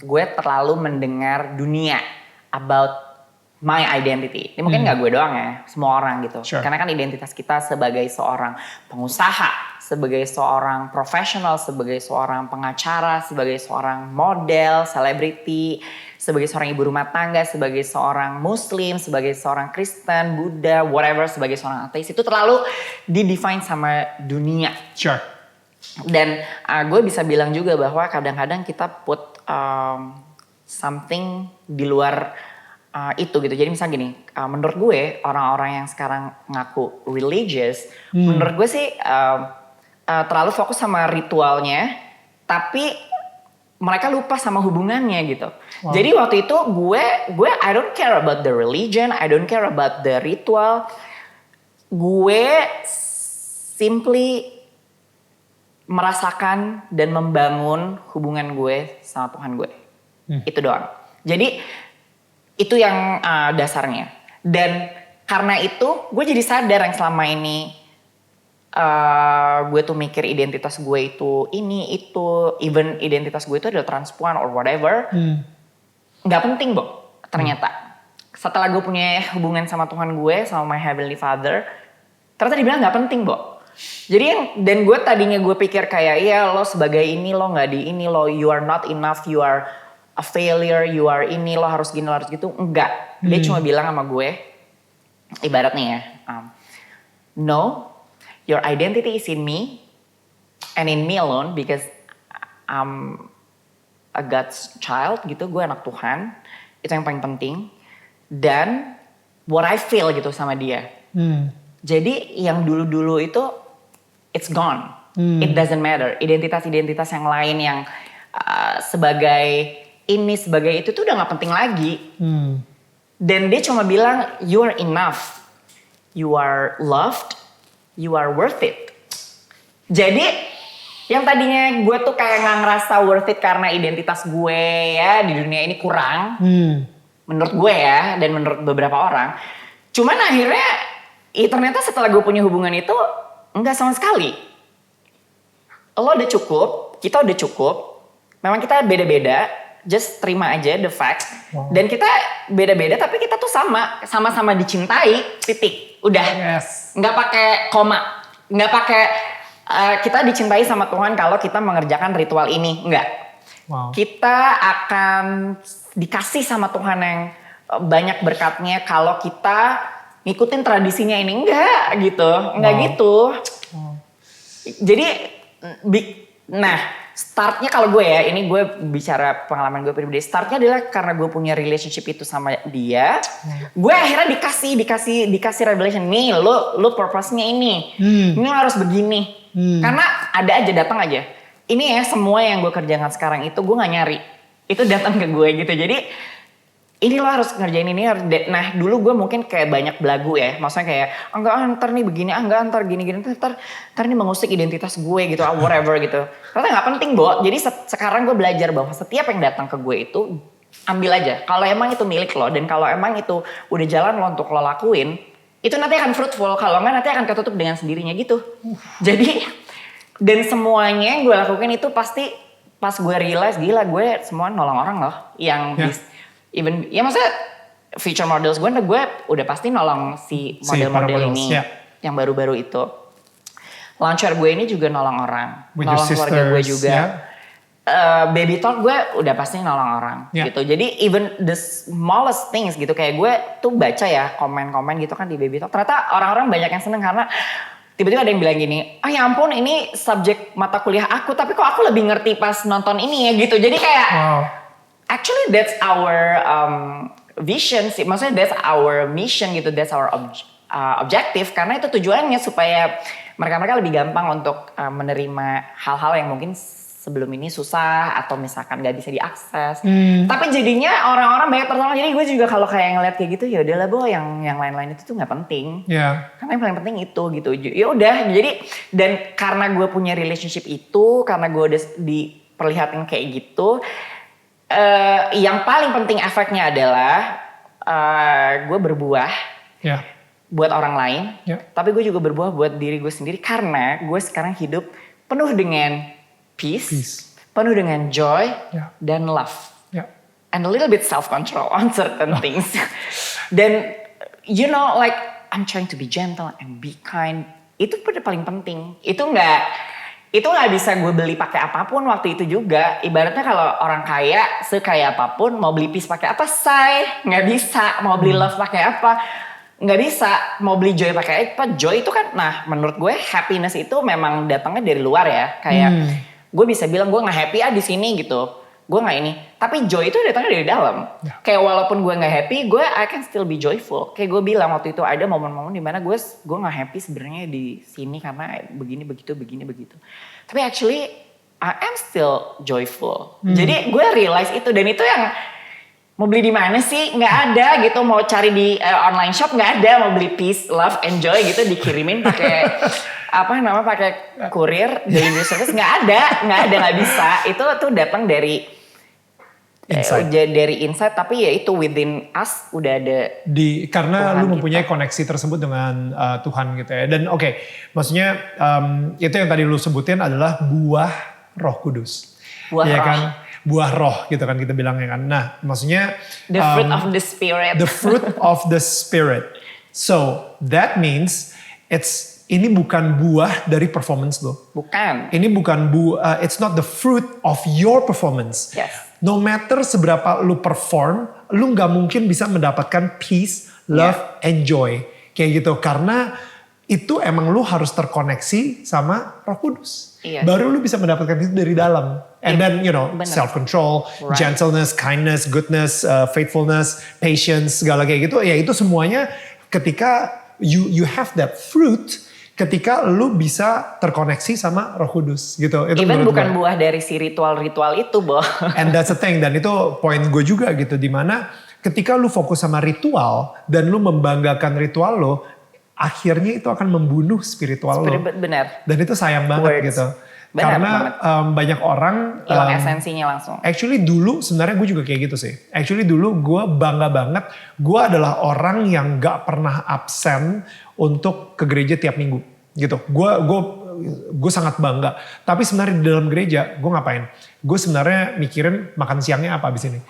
[SPEAKER 1] gue terlalu mendengar dunia about my identity. Ini mungkin gak gue doang ya, semua orang gitu.
[SPEAKER 2] Sure.
[SPEAKER 1] Karena kan identitas kita sebagai seorang pengusaha, sebagai seorang profesional, sebagai seorang pengacara, sebagai seorang model, selebriti, sebagai seorang ibu rumah tangga, sebagai seorang muslim, sebagai seorang Kristen, Buddha, whatever, sebagai seorang ateis, itu terlalu di-define sama dunia.
[SPEAKER 2] Sure.
[SPEAKER 1] Dan gue bisa bilang juga bahwa kadang-kadang kita put something di luar itu gitu. Jadi misalnya gini, menurut gue orang-orang yang sekarang ngaku religious, menurut gue sih terlalu fokus sama ritualnya, tapi mereka lupa sama hubungannya gitu. Wow. Jadi waktu itu gue I don't care about the religion, I don't care about the ritual. Gue simply merasakan dan membangun hubungan gue sama Tuhan gue. Itu doang. Jadi itu yang dasarnya. Dan karena itu gue jadi sadar yang selama ini gue tuh mikir identitas gue itu ini itu, even identitas gue itu adalah transpuan or whatever, nggak penting ternyata. Setelah gue punya hubungan sama Tuhan gue, sama my Heavenly Father, ternyata dibilang nggak penting Jadi dan gue tadinya gue pikir kayak iya lo sebagai ini lo nggak di ini lo, you are not enough, you are a failure, you are ini lo harus gini lo harus gitu. Enggak, dia cuma bilang sama gue, ibaratnya ya, no, your identity is in me and in me alone because I'm a God's child gitu, gue anak Tuhan, itu yang paling penting. Dan what I feel gitu sama dia. Jadi yang dulu-dulu itu it's gone, it doesn't matter. Identitas-identitas yang lain yang sebagai ini sebagai itu tuh udah nggak penting lagi. Dan dia cuma bilang you are enough, you are loved, you are worth it. Jadi yang tadinya gue tuh kayak nggak ngerasa worth it karena identitas gue ya di dunia ini kurang, menurut gue ya dan menurut beberapa orang. Cuman akhirnya ternyata setelah gue punya hubungan itu enggak sama sekali. Lo udah cukup, kita udah cukup. Memang kita beda-beda, just terima aja the fact. Wow. Dan kita beda-beda tapi kita tuh sama-sama dicintai, titik. Udah.
[SPEAKER 2] Yes.
[SPEAKER 1] Nggak pakai koma, nggak pakai kita dicintai sama Tuhan kalau kita mengerjakan ritual ini, enggak. Wow. Kita akan dikasih sama Tuhan yang banyak berkatnya kalau kita ngikutin tradisinya ini, enggak gitu. Wow. Jadi startnya kalau gue ya, ini gue bicara pengalaman gue pribadi, startnya adalah karena gue punya relationship itu sama dia, gue akhirnya dikasih revelation, nih lo purpose-nya ini harus begini, karena ada aja, datang aja. Ini ya semua yang gue kerjakan sekarang itu gue nggak nyari, itu datang ke gue gitu. Jadi ini lo harus ngerjain ini. Nah dulu gue mungkin kayak banyak belagu ya. Maksudnya kayak, enggak ntar nih begini, enggak ntar gini-gini. Ntar ini mengusik identitas gue gitu, whatever gitu. Ternyata gak penting, Bo. Jadi sekarang gue belajar bahwa setiap yang datang ke gue itu, ambil aja. Kalau emang itu milik lo, dan kalau emang itu udah jalan lo untuk lo lakuin, itu nanti akan fruitful. Kalau enggak nanti akan ketutup dengan sendirinya gitu. Jadi, dan semuanya yang gue lakukan itu pasti, pas gue realize, gila gue semua nolong orang loh. Yang even ya maksudnya feature models gue udah pasti nolong si model-model ini yang baru-baru itu. Launcher gue ini juga nolong orang, nolong keluarga gue juga. Baby talk gue udah pasti nolong orang gitu. Jadi even the smallest things gitu, kayak gue tuh baca ya komen-komen gitu kan di baby talk. Ternyata orang-orang banyak yang seneng karena tiba-tiba ada yang bilang gini, ya ampun ini subjek mata kuliah aku, tapi kok aku lebih ngerti pas nonton ini ya gitu. Jadi kayak actually that's our vision sih, maksudnya that's our mission gitu, that's our objective, karena itu tujuannya supaya mereka lebih gampang untuk menerima hal-hal yang mungkin sebelum ini susah atau misalkan gak bisa diakses. Tapi jadinya orang-orang banyak tertolong. Jadi gue juga kalau kayak ngeliat kayak gitu, ya udahlah Bo, yang lain-lain itu tuh nggak penting. Karena yang paling penting itu gitu. Ya udah. Jadi dan karena gue punya relationship itu, karena gue udah diperlihatin kayak gitu. Yang paling penting efeknya adalah gue berbuah buat orang lain, tapi gue juga berbuah buat diri gue sendiri karena gue sekarang hidup penuh dengan peace, penuh dengan joy dan love, and a little bit self control on certain things. Dan you know like I'm trying to be gentle and be kind. Itu paling penting. Itu nggak bisa gue beli pakai apapun waktu itu juga. Ibaratnya kalau orang kaya, sekaya apapun, mau beli peace pakai apa, say? Nggak bisa. Mau beli love pakai apa? Nggak bisa. Mau beli joy pakai apa? Joy itu kan, nah menurut gue happiness itu memang datangnya dari luar ya. Kayak gue bisa bilang gue nggak happy di sini gitu. Gue nggak ini. Tapi joy itu datangnya dari dalam. Kayak walaupun gue nggak happy, I can still be joyful. Kayak gue bilang waktu itu ada momen-momen dimana gue nggak happy sebenarnya di sini karena begini begitu. Tapi actually I am still joyful. Jadi gue realize itu, dan itu yang mau beli di mana sih? Nggak ada gitu. Mau cari di online shop nggak ada. Mau beli peace, love, and joy gitu dikirimin pakai pakai kurir, delivery service nggak ada, nggak bisa. Itu tuh datang dari insight, tapi ya itu within us udah ada.
[SPEAKER 2] Karena Tuhan lu mempunyai koneksi tersebut dengan Tuhan gitu ya. Dan oke, maksudnya itu yang tadi lu sebutin adalah buah Roh Kudus.
[SPEAKER 1] Buah roh.
[SPEAKER 2] Kan? Buah roh gitu kan kita bilangnya kan. Nah, maksudnya
[SPEAKER 1] the fruit of the spirit.
[SPEAKER 2] The fruit of the spirit. So, that means ini bukan buah dari performance lo.
[SPEAKER 1] Bukan.
[SPEAKER 2] Ini bukan it's not the fruit of your performance.
[SPEAKER 1] Yes.
[SPEAKER 2] No matter seberapa lu perform, lu nggak mungkin bisa mendapatkan peace, love, and joy. Kayak gitu. Karena itu emang lu harus terkoneksi sama Roh Kudus. Baru lu bisa mendapatkan itu dari dalam. And then, self-control, gentleness, kindness, goodness, faithfulness, patience, segala kayak gitu. Ya itu semuanya ketika you have that fruit, ketika lu bisa terkoneksi sama Roh Kudus gitu. Itu
[SPEAKER 1] even bukan buah dari si ritual-ritual itu, Bo.
[SPEAKER 2] And that's the thing, dan itu poin gue juga gitu, dimana ketika lu fokus sama ritual dan lu membanggakan ritual lo, akhirnya itu akan membunuh spiritual lo.
[SPEAKER 1] Benar.
[SPEAKER 2] Dan itu sayang banget gitu.
[SPEAKER 1] Benar,
[SPEAKER 2] karena banyak orang
[SPEAKER 1] hilang esensinya langsung.
[SPEAKER 2] Actually dulu sebenarnya gue juga kayak gitu sih. Actually dulu gue bangga banget. Gue adalah orang yang gak pernah absen untuk ke gereja tiap minggu gitu. Gue sangat bangga. Tapi sebenarnya di dalam gereja gue ngapain? Gue sebenarnya mikirin makan siangnya apa abis ini.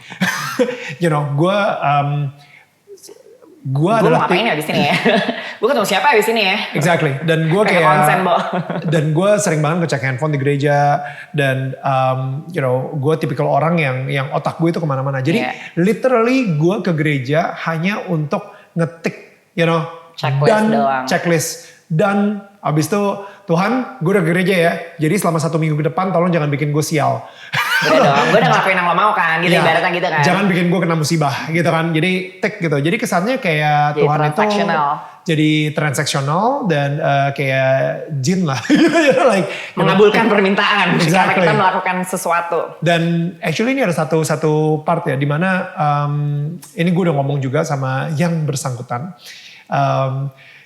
[SPEAKER 2] Gue adalah
[SPEAKER 1] mau ngapain ya abis ini ya? Gue ketemu siapa abis ini ya?
[SPEAKER 2] Exactly. Dan gue kayak
[SPEAKER 1] konsen, Bo.
[SPEAKER 2] Dan gue sering banget ngecek handphone di gereja. Dan gue tipikal orang yang otak gue itu kemana-mana. Jadi literally gue ke gereja hanya untuk ngetik,
[SPEAKER 1] checklist doang.
[SPEAKER 2] Checklist. Dan abis itu Tuhan gue udah ke gereja ya, jadi selama 1 minggu ke depan tolong jangan bikin gue sial.
[SPEAKER 1] Udah dong, gue udah ngelakuin yang lo mau kan, gitu ibaratnya gitu kan.
[SPEAKER 2] Jangan bikin gue kena musibah gitu kan, jadi tik gitu. Jadi kesannya kayak
[SPEAKER 1] Jadi
[SPEAKER 2] Tuhan itu jadi transaksional dan kayak jin lah. Like,
[SPEAKER 1] mengabulkan permintaan karena
[SPEAKER 2] Exactly.
[SPEAKER 1] kita melakukan sesuatu.
[SPEAKER 2] Dan actually ini ada satu part ya, dimana ini gue udah ngomong juga sama yang bersangkutan.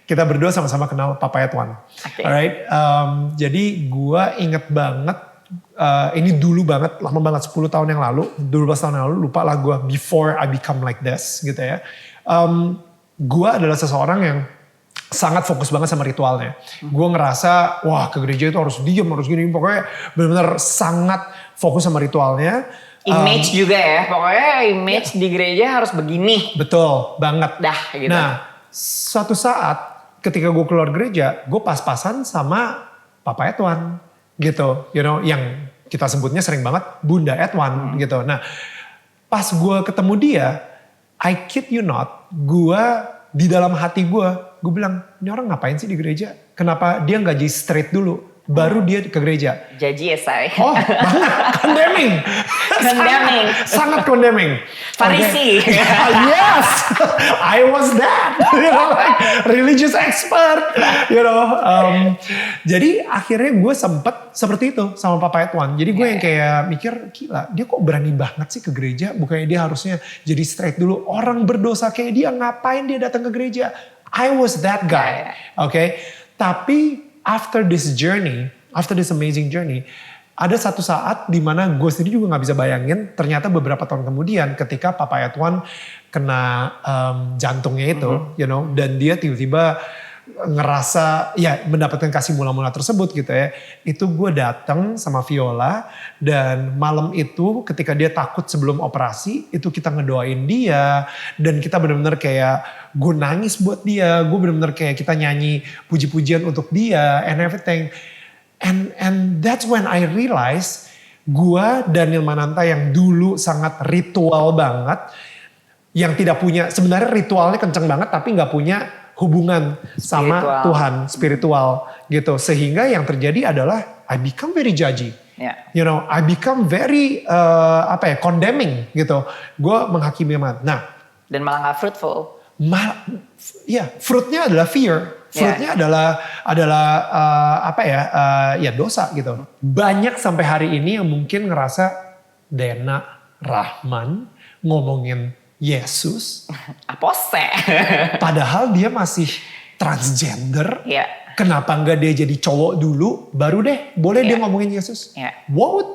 [SPEAKER 2] Kita berdua sama-sama kenal Papa Tuan.
[SPEAKER 1] Okay.
[SPEAKER 2] Alright, jadi gue inget banget, ini dulu banget, lama banget 10 tahun yang lalu, 12 tahun yang lalu, lupa lah gue, before I become like this gitu ya. Gue adalah seseorang yang sangat fokus banget sama ritualnya. Gue ngerasa, wah ke gereja itu harus diem, harus gini, pokoknya benar-benar sangat fokus sama ritualnya.
[SPEAKER 1] Image juga ya, pokoknya image di gereja harus begini.
[SPEAKER 2] Betul, banget.
[SPEAKER 1] Dah gitu.
[SPEAKER 2] Nah, suatu saat ketika gue keluar gereja, gue pas-pasan sama Papa Edwan gitu, you know, yang kita sebutnya sering banget Bunda Edwan gitu. Nah, pas gue ketemu dia, I kid you not, gue di dalam hati gue bilang, ini orang ngapain sih di gereja? Kenapa dia nggak jadi straight dulu? Baru dia ke gereja.
[SPEAKER 1] Jaji ya say.
[SPEAKER 2] Oh, banget. Condemning.
[SPEAKER 1] Condemning.
[SPEAKER 2] Sangat condemning.
[SPEAKER 1] Farisi.
[SPEAKER 2] Okay. Yes. I was that. You know, like religious expert. You know. Jadi akhirnya gue sempet seperti itu sama Papa Edwan. Jadi gue yang kayak mikir, gila dia kok berani banget sih ke gereja. Bukannya dia harusnya jadi straight dulu. Orang berdosa kayak dia ngapain dia datang ke gereja. I was that guy. Okay. Tapi after this amazing journey, ada satu saat di mana gue sendiri juga nggak bisa bayangin. Ternyata beberapa tahun kemudian, ketika Papa Edwan kena jantungnya itu, you know, dan dia tiba-tiba ngerasa ya mendapatkan kasih mula-mula tersebut gitu ya. Itu gue datang sama Viola dan malam itu ketika dia takut sebelum operasi, itu kita ngedoain dia dan kita benar-benar kayak gue nangis buat dia, gue benar-benar kayak kita nyanyi puji-pujian untuk dia and everything. And that's when I realize gue Daniel Mananta yang dulu sangat ritual banget, yang tidak punya, sebenarnya ritualnya kenceng banget tapi nggak punya hubungan sama Tuhan, spiritual gitu. Sehingga yang terjadi adalah I become very judgy. You know, I become very condemning gitu. Gue menghakimi banget. Nah,
[SPEAKER 1] dan malah gak fruitful.
[SPEAKER 2] Fruitnya adalah fear. Fruitnya adalah dosa gitu. Banyak sampai hari ini yang mungkin ngerasa Dena Rahman ngomongin Yesus.
[SPEAKER 1] Apose.
[SPEAKER 2] Padahal dia masih transgender. Kenapa nggak dia jadi cowok dulu, baru deh boleh dia ngomongin Yesus. What would,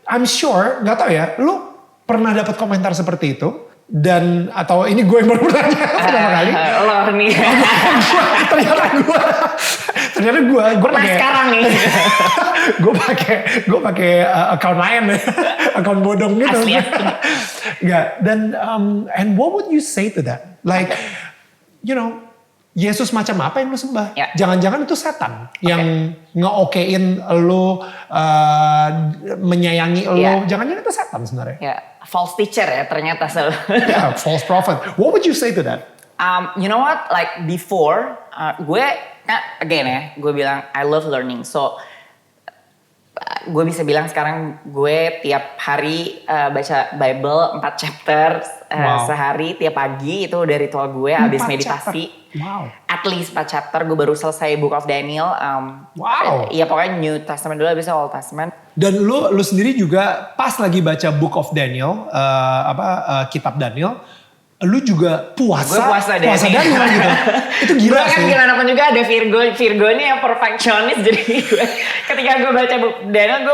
[SPEAKER 2] I'm sure, nggak tahu ya, lu pernah dapat komentar seperti itu? Dan atau ini gue yang baru bertanya pertama kali.
[SPEAKER 1] Lo nih.
[SPEAKER 2] Ternyata gue
[SPEAKER 1] pernah
[SPEAKER 2] pakai
[SPEAKER 1] sekarang nih.
[SPEAKER 2] gue pakai account lain ya, account bodong gitu.
[SPEAKER 1] Asli.
[SPEAKER 2] Nggak. Dan and what would you say to that? Like, you know, Yesus macam apa yang lu sembah? Jangan-jangan itu setan yang nge-okein lu, menyayangi lu. Jangan-jangan itu setan sebenarnya.
[SPEAKER 1] False teacher ya ternyata.
[SPEAKER 2] False prophet. What would you say to that?
[SPEAKER 1] You know what? Like before, gue again ya, gue bilang I love learning. So gue bisa bilang sekarang gue tiap hari baca Bible 4 chapter sehari tiap pagi, itu udah ritual gue abis meditasi. At least 4 chapter. Gue baru selesai Book of Daniel. Iya pokoknya New Testament dulu abisnya Old Testament. Dan
[SPEAKER 2] lu sendiri juga pas lagi baca Book of Daniel, kitab Daniel, lu juga puasa.
[SPEAKER 1] Gue puasa
[SPEAKER 2] Daniel gitu. Itu gila sih.
[SPEAKER 1] Kan gimana pun juga ada Virgo ini yang perfectionist. Jadi ketika gue baca Book Daniel,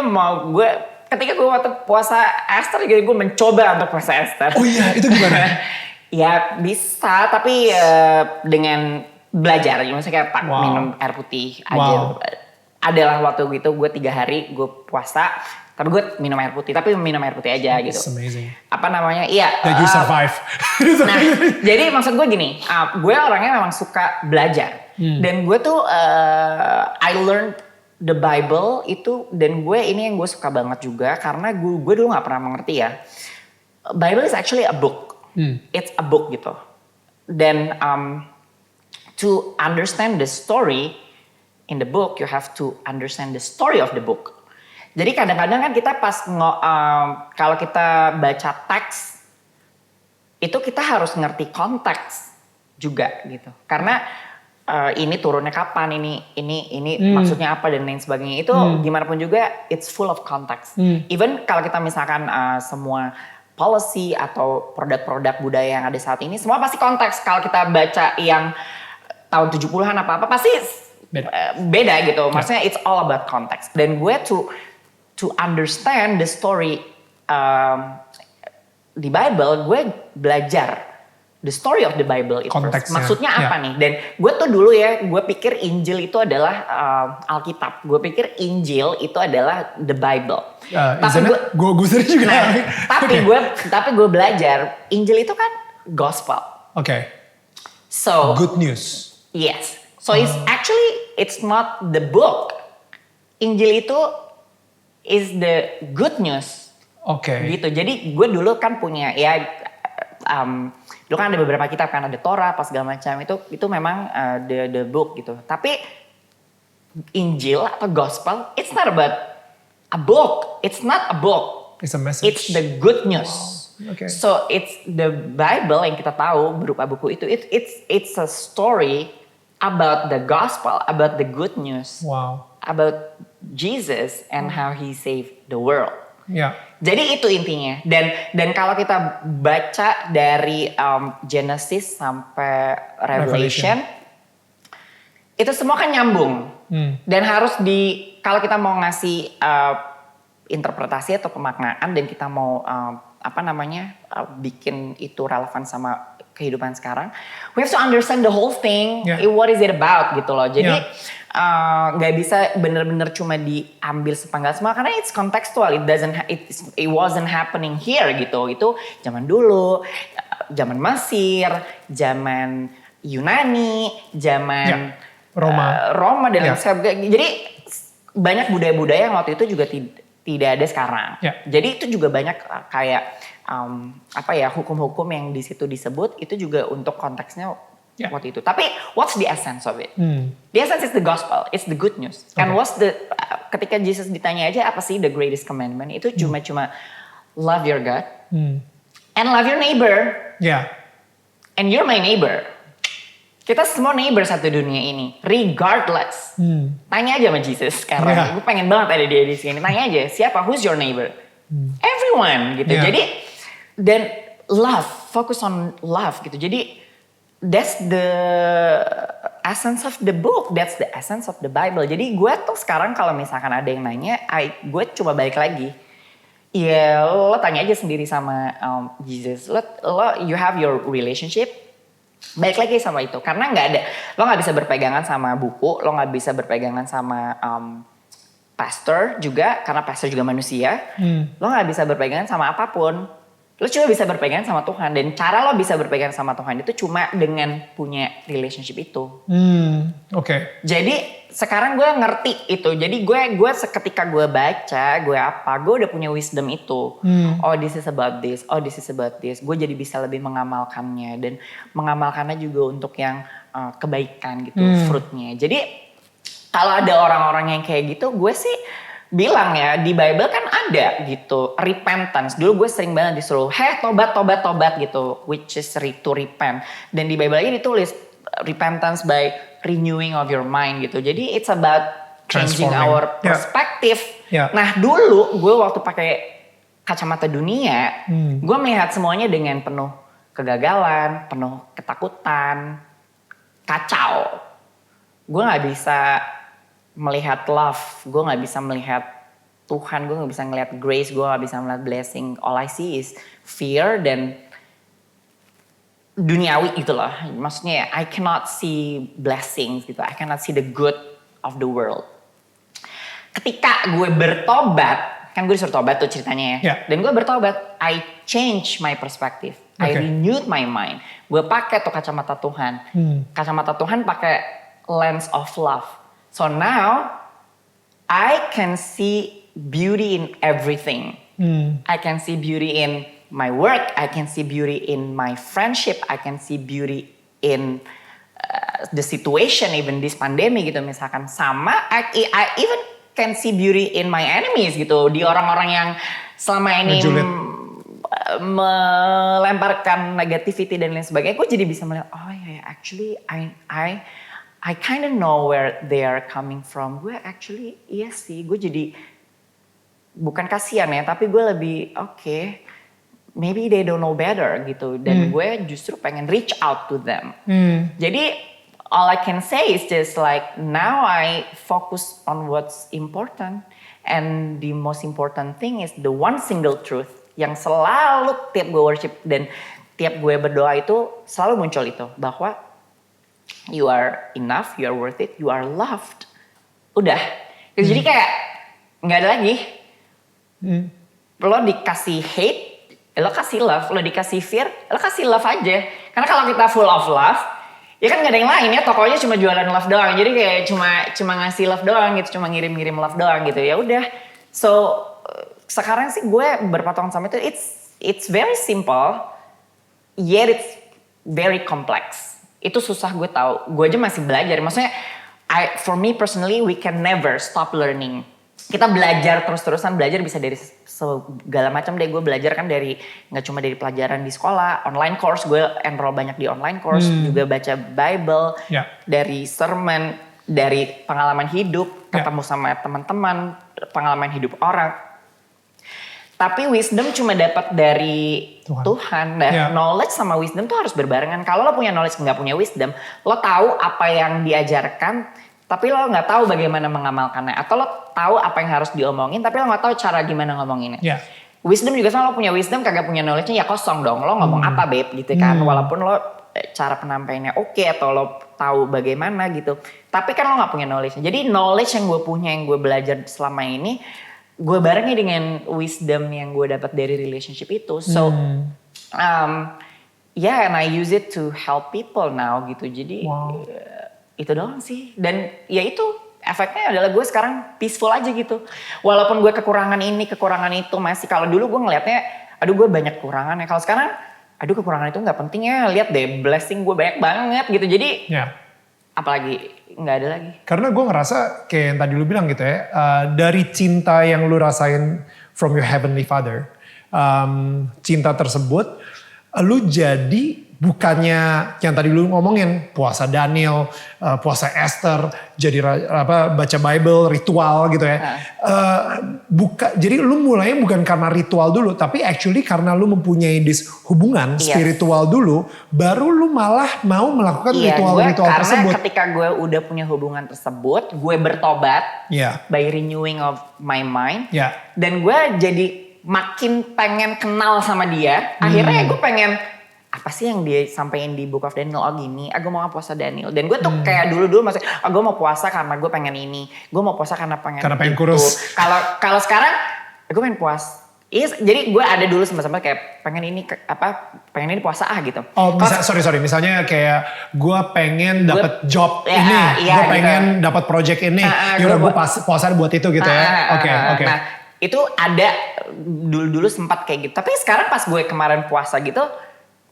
[SPEAKER 1] ketika gue waktu puasa Esther, gue mencoba untuk puasa Esther.
[SPEAKER 2] Oh iya, itu gimana?
[SPEAKER 1] Ya bisa, tapi dengan belajar. Misalnya kayak minum air putih aja. Adalah waktu gitu gue 3 hari gue puasa, tapi gue minum air putih. Tapi minum air putih aja gitu.
[SPEAKER 2] That's amazing.
[SPEAKER 1] Apa namanya? Iya.
[SPEAKER 2] That you survive.
[SPEAKER 1] Nah, jadi maksud gue gini, gue orangnya memang suka belajar. Dan gue tuh, I learned the Bible itu, dan gue ini yang gue suka banget juga. Karena gue dulu gak pernah mengerti ya. Bible is actually a book. It's a book gitu. Dan to understand the story, in the book, you have to understand the story of the book. Jadi kadang-kadang kan kita pas kalau kita baca teks, itu kita harus ngerti konteks juga gitu. Karena ini turunnya kapan, ini maksudnya apa dan lain sebagainya. Itu gimana pun juga, it's full of context. Even kalau kita misalkan semua policy atau produk-produk budaya yang ada saat ini, semua pasti konteks. Kalau kita baca yang tahun 70-an apa-apa, pasti beda gitu. Maksudnya it's all about context. Dan gue to understand the story di Bible, gue belajar the story of the Bible itu first. Maksudnya apa nih? Dan gue tuh dulu ya, gue pikir Injil itu adalah Alkitab. Gue pikir Injil itu adalah the Bible. Tapi
[SPEAKER 2] gue sendiri juga.
[SPEAKER 1] Nah, tapi gue belajar Injil itu kan gospel.
[SPEAKER 2] Oke.
[SPEAKER 1] So
[SPEAKER 2] good news.
[SPEAKER 1] Yes. So it's not the book. Injil itu is the good news.
[SPEAKER 2] Oke.
[SPEAKER 1] Gitu. Jadi gue dulu kan punya ya dulu kan ada beberapa kitab kan, ada Torah pas segala macam, itu memang the book gitu. Tapi Injil atau gospel, it's not about a book. It's not a book.
[SPEAKER 2] It's a message.
[SPEAKER 1] It's the good news.
[SPEAKER 2] Wow. Okay.
[SPEAKER 1] So it's the Bible yang kita tahu berupa buku itu. It's a story about the gospel, about the good news.
[SPEAKER 2] Wow.
[SPEAKER 1] About Jesus and how he saved the world.
[SPEAKER 2] Ya.
[SPEAKER 1] Jadi itu intinya. Dan kalau kita baca dari Genesis sampai Revelation, itu semua kan nyambung. Dan harus kalau kita mau ngasih interpretasi atau pemaknaan dan kita mau bikin itu relevan sama kehidupan sekarang, we have to understand the whole thing. What is it about gitu loh. Jadi nggak bisa bener-bener cuma diambil sepenggal semua karena it's contextual. It wasn't happening here gitu. Itu zaman dulu, zaman Mesir, zaman Yunani, zaman Roma dan lain sebagainya. Jadi banyak budaya-budaya yang waktu itu juga tidak ada sekarang. Jadi itu juga banyak kayak hukum-hukum yang di situ disebut itu juga untuk konteksnya waktu itu. Tapi what's the essence of it? The essence is the gospel, it's the good news. And ketika Jesus ditanya aja apa sih the greatest commandment? Itu cuma love your God and love your neighbor. And you're my neighbor. Kita semua neighbor satu dunia ini, regardless. Tanya aja sama Jesus sekarang. Gue pengen banget ada dia di sini. Tanya aja, siapa? Who's your neighbor? Everyone gitu. Jadi dan love, focus on love gitu. Jadi that's the essence of the book, that's the essence of the Bible. Jadi gue tuh sekarang kalau misalkan ada yang nanya, gue coba balik lagi. Ya lo tanya aja sendiri sama Jesus. Lo you have your relationship. Balik lagi sama itu. Karena lo gak bisa berpegangan sama buku, lo gak bisa berpegangan sama pastor juga, karena pastor juga manusia. Lo gak bisa berpegangan sama apapun. Lo cuma bisa berpegangan sama Tuhan. Dan cara lo bisa berpegangan sama Tuhan itu cuma dengan punya relationship itu. Jadi sekarang gue ngerti itu. Jadi gue ketika gue baca, gue udah punya wisdom itu. Oh this is about this, oh this is about this. Gue jadi bisa lebih mengamalkannya. Dan mengamalkannya juga untuk yang kebaikan gitu, fruitnya. Jadi kalau ada orang-orang yang kayak gitu, gue sih bilang ya, di Bible kan ada gitu, repentance. Dulu gue sering banget disuruh, tobat gitu, which is to repent. Dan di Bible lagi ditulis, repentance by renewing of your mind gitu. Jadi it's about changing our perspective. Nah dulu gue waktu pakai kacamata dunia, gue melihat semuanya dengan penuh kegagalan, penuh ketakutan, kacau. Gue gak bisa melihat love, gue gak bisa melihat Tuhan, gue gak bisa melihat grace, gue gak bisa melihat blessing. All I see is fear dan duniawi gitu loh. Maksudnya I cannot see blessings gitu, I cannot see the good of the world. Ketika gue bertobat, kan gue disuruh tobat tuh ceritanya ya. Dan gue bertobat, I change my perspective, I renewed my mind. Gue pakai tuh kacamata Tuhan. Kacamata Tuhan pakai lens of love. So now I can see beauty in everything. I can see beauty in my work. I can see beauty in my friendship. I can see beauty in the situation even this pandemic gitu misalkan sama I even can see beauty in my enemies gitu, di orang-orang yang selama ini melemparkan negativity dan lain sebagainya. Gue jadi bisa melihat oh ya actually I kind of know where they are coming from. Gue actually iya sih, gue jadi bukan kasihan ya, tapi gue lebih okay, maybe they don't know better gitu. Dan gue justru pengen reach out to them. Jadi all I can say is just like now I focus on what's important. And the most important thing is the one single truth yang selalu tiap gue worship dan tiap gue berdoa itu selalu muncul itu. Bahwa you are enough, you are worth it, you are loved. Udah. Jadi kayak gak ada lagi. Lo dikasih hate, lo kasih love. Lo dikasih fear, lo kasih love aja. Karena kalau kita full of love, ya kan gak ada yang lain ya, tokonya cuma jualan love doang. Jadi kayak cuma ngasih love doang gitu, cuma ngirim-ngirim love doang gitu. Ya udah. So sekarang sih gue berpatongan sama itu, it's very simple, yet it's very complex. Itu susah gue tahu. Gue aja masih belajar. Maksudnya for me personally, we can never stop learning. Kita belajar terus-terusan, belajar bisa dari segala macam deh. Gue belajar kan dari nggak cuma dari pelajaran di sekolah, online course, gue enroll banyak di online course, juga baca Bible, dari sermon, dari pengalaman hidup, ketemu sama teman-teman, pengalaman hidup orang. Tapi wisdom cuma dapat dari Tuhan. Nah, knowledge sama wisdom tuh harus berbarengan. Kalau lo punya knowledge nggak punya wisdom, lo tahu apa yang diajarkan, tapi lo nggak tahu bagaimana mengamalkannya. Atau lo tahu apa yang harus diomongin, tapi lo nggak tahu cara gimana ngomonginnya. Wisdom juga sama, lo punya wisdom kagak punya knowledge-nya ya kosong dong. Lo ngomong apa babe gitu kan. Walaupun lo cara penyampaiannya oke, atau lo tahu bagaimana gitu. Tapi kan lo nggak punya knowledge-nya. Jadi knowledge yang gue punya, yang gue belajar selama ini, gue barengnya dengan wisdom yang gue dapat dari relationship itu. So, and I use it to help people now gitu. Jadi itu doang sih. Dan ya itu efeknya adalah gue sekarang peaceful aja gitu. Walaupun gue kekurangan ini, kekurangan itu masih. Kalau dulu gue ngelihatnya, aduh gue banyak kekurangan ya. Kalau sekarang, aduh kekurangan itu nggak penting ya. Lihat deh, blessing gue banyak banget gitu. Jadi apalagi nggak ada lagi.
[SPEAKER 2] Karena gue ngerasa kayak yang tadi lu bilang gitu ya, dari cinta yang lu rasain from your heavenly father, cinta tersebut, lu jadi bukannya yang tadi lu ngomongin puasa Daniel, puasa Esther, jadi baca Bible, ritual gitu ya. Jadi lu mulainya bukan karena ritual dulu, tapi actually karena lu mempunyai hubungan spiritual dulu, baru lu malah mau melakukan ritual-ritual tersebut.
[SPEAKER 1] Karena ketika gue udah punya hubungan tersebut, gue bertobat by renewing of my mind, dan gue jadi makin pengen kenal sama dia. Akhirnya gue pengen, apa sih yang dia sampaikan di Book of Daniel? Oh gini, gue mau puasa Daniel. Dan gue tuh kayak dulu maksudnya, gue mau puasa karena gue pengen ini. Gue mau puasa karena pengen
[SPEAKER 2] kurus.
[SPEAKER 1] Kalau sekarang, gue pengen puas. Jadi gue ada dulu sempat kayak pengen ini pengen ini puasa gitu.
[SPEAKER 2] Oh sorry. Misalnya kayak gue pengen dapat job ini. Gue pengen dapat project ini. Yaudah gue puasa buat itu gitu ya. Oke.
[SPEAKER 1] Nah itu ada dulu sempat kayak gitu. Tapi sekarang pas gue kemarin puasa gitu,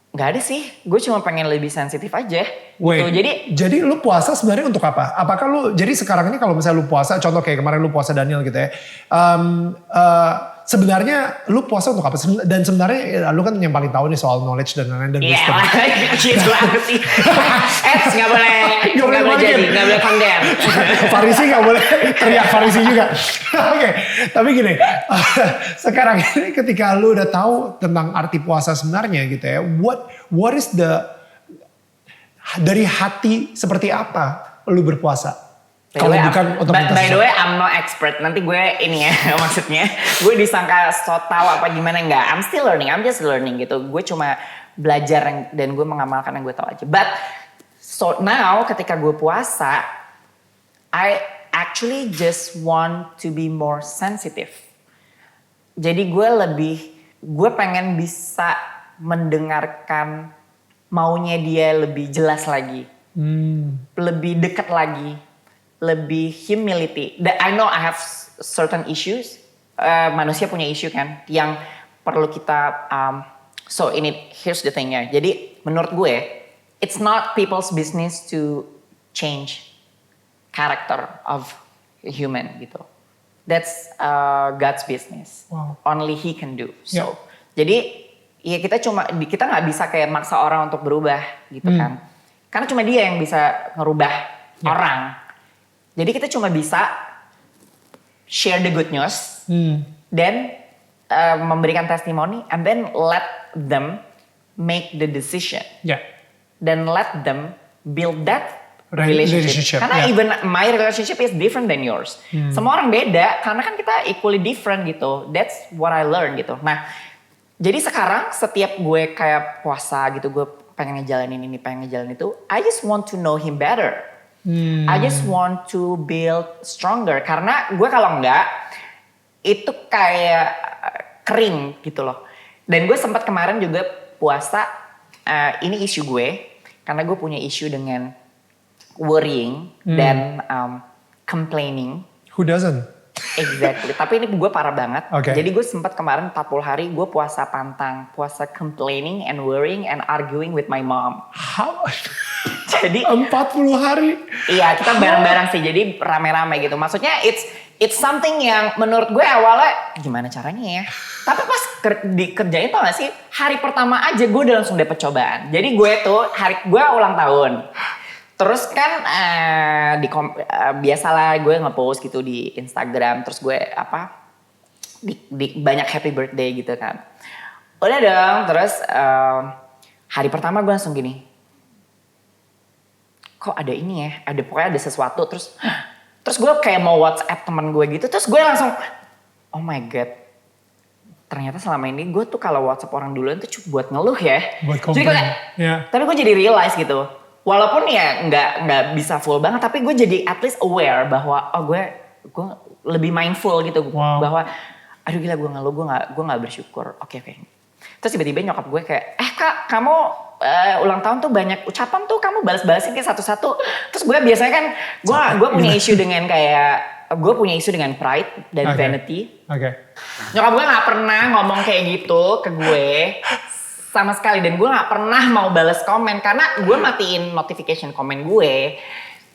[SPEAKER 1] nggak ada sih, gue cuma pengen lebih sensitif aja.
[SPEAKER 2] Wait, gitu. Jadi lu puasa sebenarnya untuk apa? Apakah lu, jadi sekarang ini kalau misalnya lu puasa, contoh kayak kemarin lu puasa Daniel gitu ya. Sebenarnya lu puasa untuk apa? Dan sebenarnya lu kan yang paling tahu nih soal knowledge dan lain-lain dan wisdom.
[SPEAKER 1] Gitu banget sih. Nggak boleh jadi, nggak boleh condemn.
[SPEAKER 2] Farisi nggak boleh teriak Farisi juga. Oke, tapi gini, sekarang ini ketika lu udah tahu tentang arti puasa sebenarnya gitu ya, what is dari hati seperti apa lu berpuasa? Kalau bukan untuk
[SPEAKER 1] by the way, I'm no expert. Nanti gue ini ya, maksudnya gue disangka so tau apa gimana, enggak. I'm still learning, I'm just learning gitu. Gue cuma belajar dan gue mengamalkan yang gue tahu aja. But so now ketika gue puasa, I actually just want to be more sensitive. Jadi gue pengen bisa mendengarkan maunya dia lebih jelas lagi, lebih dekat lagi. Lebih humility. I know I have certain issues. Manusia punya issue kan, yang perlu kita. So here's the thing ya. Jadi menurut gue, it's not people's business to change character of a human gitu. That's God's business.
[SPEAKER 2] Wow.
[SPEAKER 1] Only He can do. So, jadi ya kita nggak bisa kayak maksa orang untuk berubah gitu kan. Karena cuma Dia yang bisa ngerubah orang. Jadi kita cuma bisa share the good news, then memberikan testimoni, and then let them make the decision. Then let them build that relationship. Karena even my relationship is different than yours. Semua orang beda karena kan kita equally different gitu. That's what I learned gitu. Nah, jadi sekarang setiap gue kayak puasa gitu, gue pengen ngejalanin ini, pengen ngejalanin itu, I just want to know him better. I just want to build stronger. Karena gue kalau enggak, itu kayak kering gitu loh. Dan gue sempat kemarin juga puasa, ini isu gue. Karena gue punya isu dengan worrying dan complaining.
[SPEAKER 2] Who doesn't?
[SPEAKER 1] Exactly. Tapi ini gue parah banget.
[SPEAKER 2] Okay.
[SPEAKER 1] Jadi gue sempat kemarin 40 hari gue puasa pantang. Puasa complaining and worrying and arguing with my mom.
[SPEAKER 2] How?
[SPEAKER 1] Jadi
[SPEAKER 2] 40 hari?
[SPEAKER 1] Iya, kita bareng-bareng sih. Jadi rame-rame gitu. Maksudnya it's something yang menurut gue awalnya gimana caranya ya. Tapi pas dikerjain tau gak sih, hari pertama aja gue udah langsung dapet cobaan. Jadi gue tuh gue ulang tahun. Terus kan biasalah gue nge-post gitu di Instagram. Terus gue banyak happy birthday gitu kan. Udah dong, terus hari pertama gue langsung gini. Kok ada ini ya, pokoknya ada sesuatu. Terus gue kayak mau WhatsApp temen gue gitu. Terus gue langsung, oh my God. Ternyata selama ini gue tuh kalau WhatsApp orang duluan tuh cuma buat ngeluh ya.
[SPEAKER 2] Buat komplain.
[SPEAKER 1] Tapi gue jadi realize gitu. Walaupun ya nggak bisa full banget, tapi gue jadi at least aware bahwa gue lebih mindful gitu.
[SPEAKER 2] Wow.
[SPEAKER 1] Bahwa aduh gila gue ngeluh, gue nggak bersyukur. Oke. Terus tiba-tiba nyokap gue kayak, Kak kamu ulang tahun tuh banyak ucapan tuh kamu balas-balasin kayak satu-satu. Terus gue biasanya kan gue punya isu dengan pride dan vanity. Nyokap gue nggak pernah ngomong kayak gitu ke gue sama sekali, dan gue nggak pernah mau balas komen karena gue matiin notification komen gue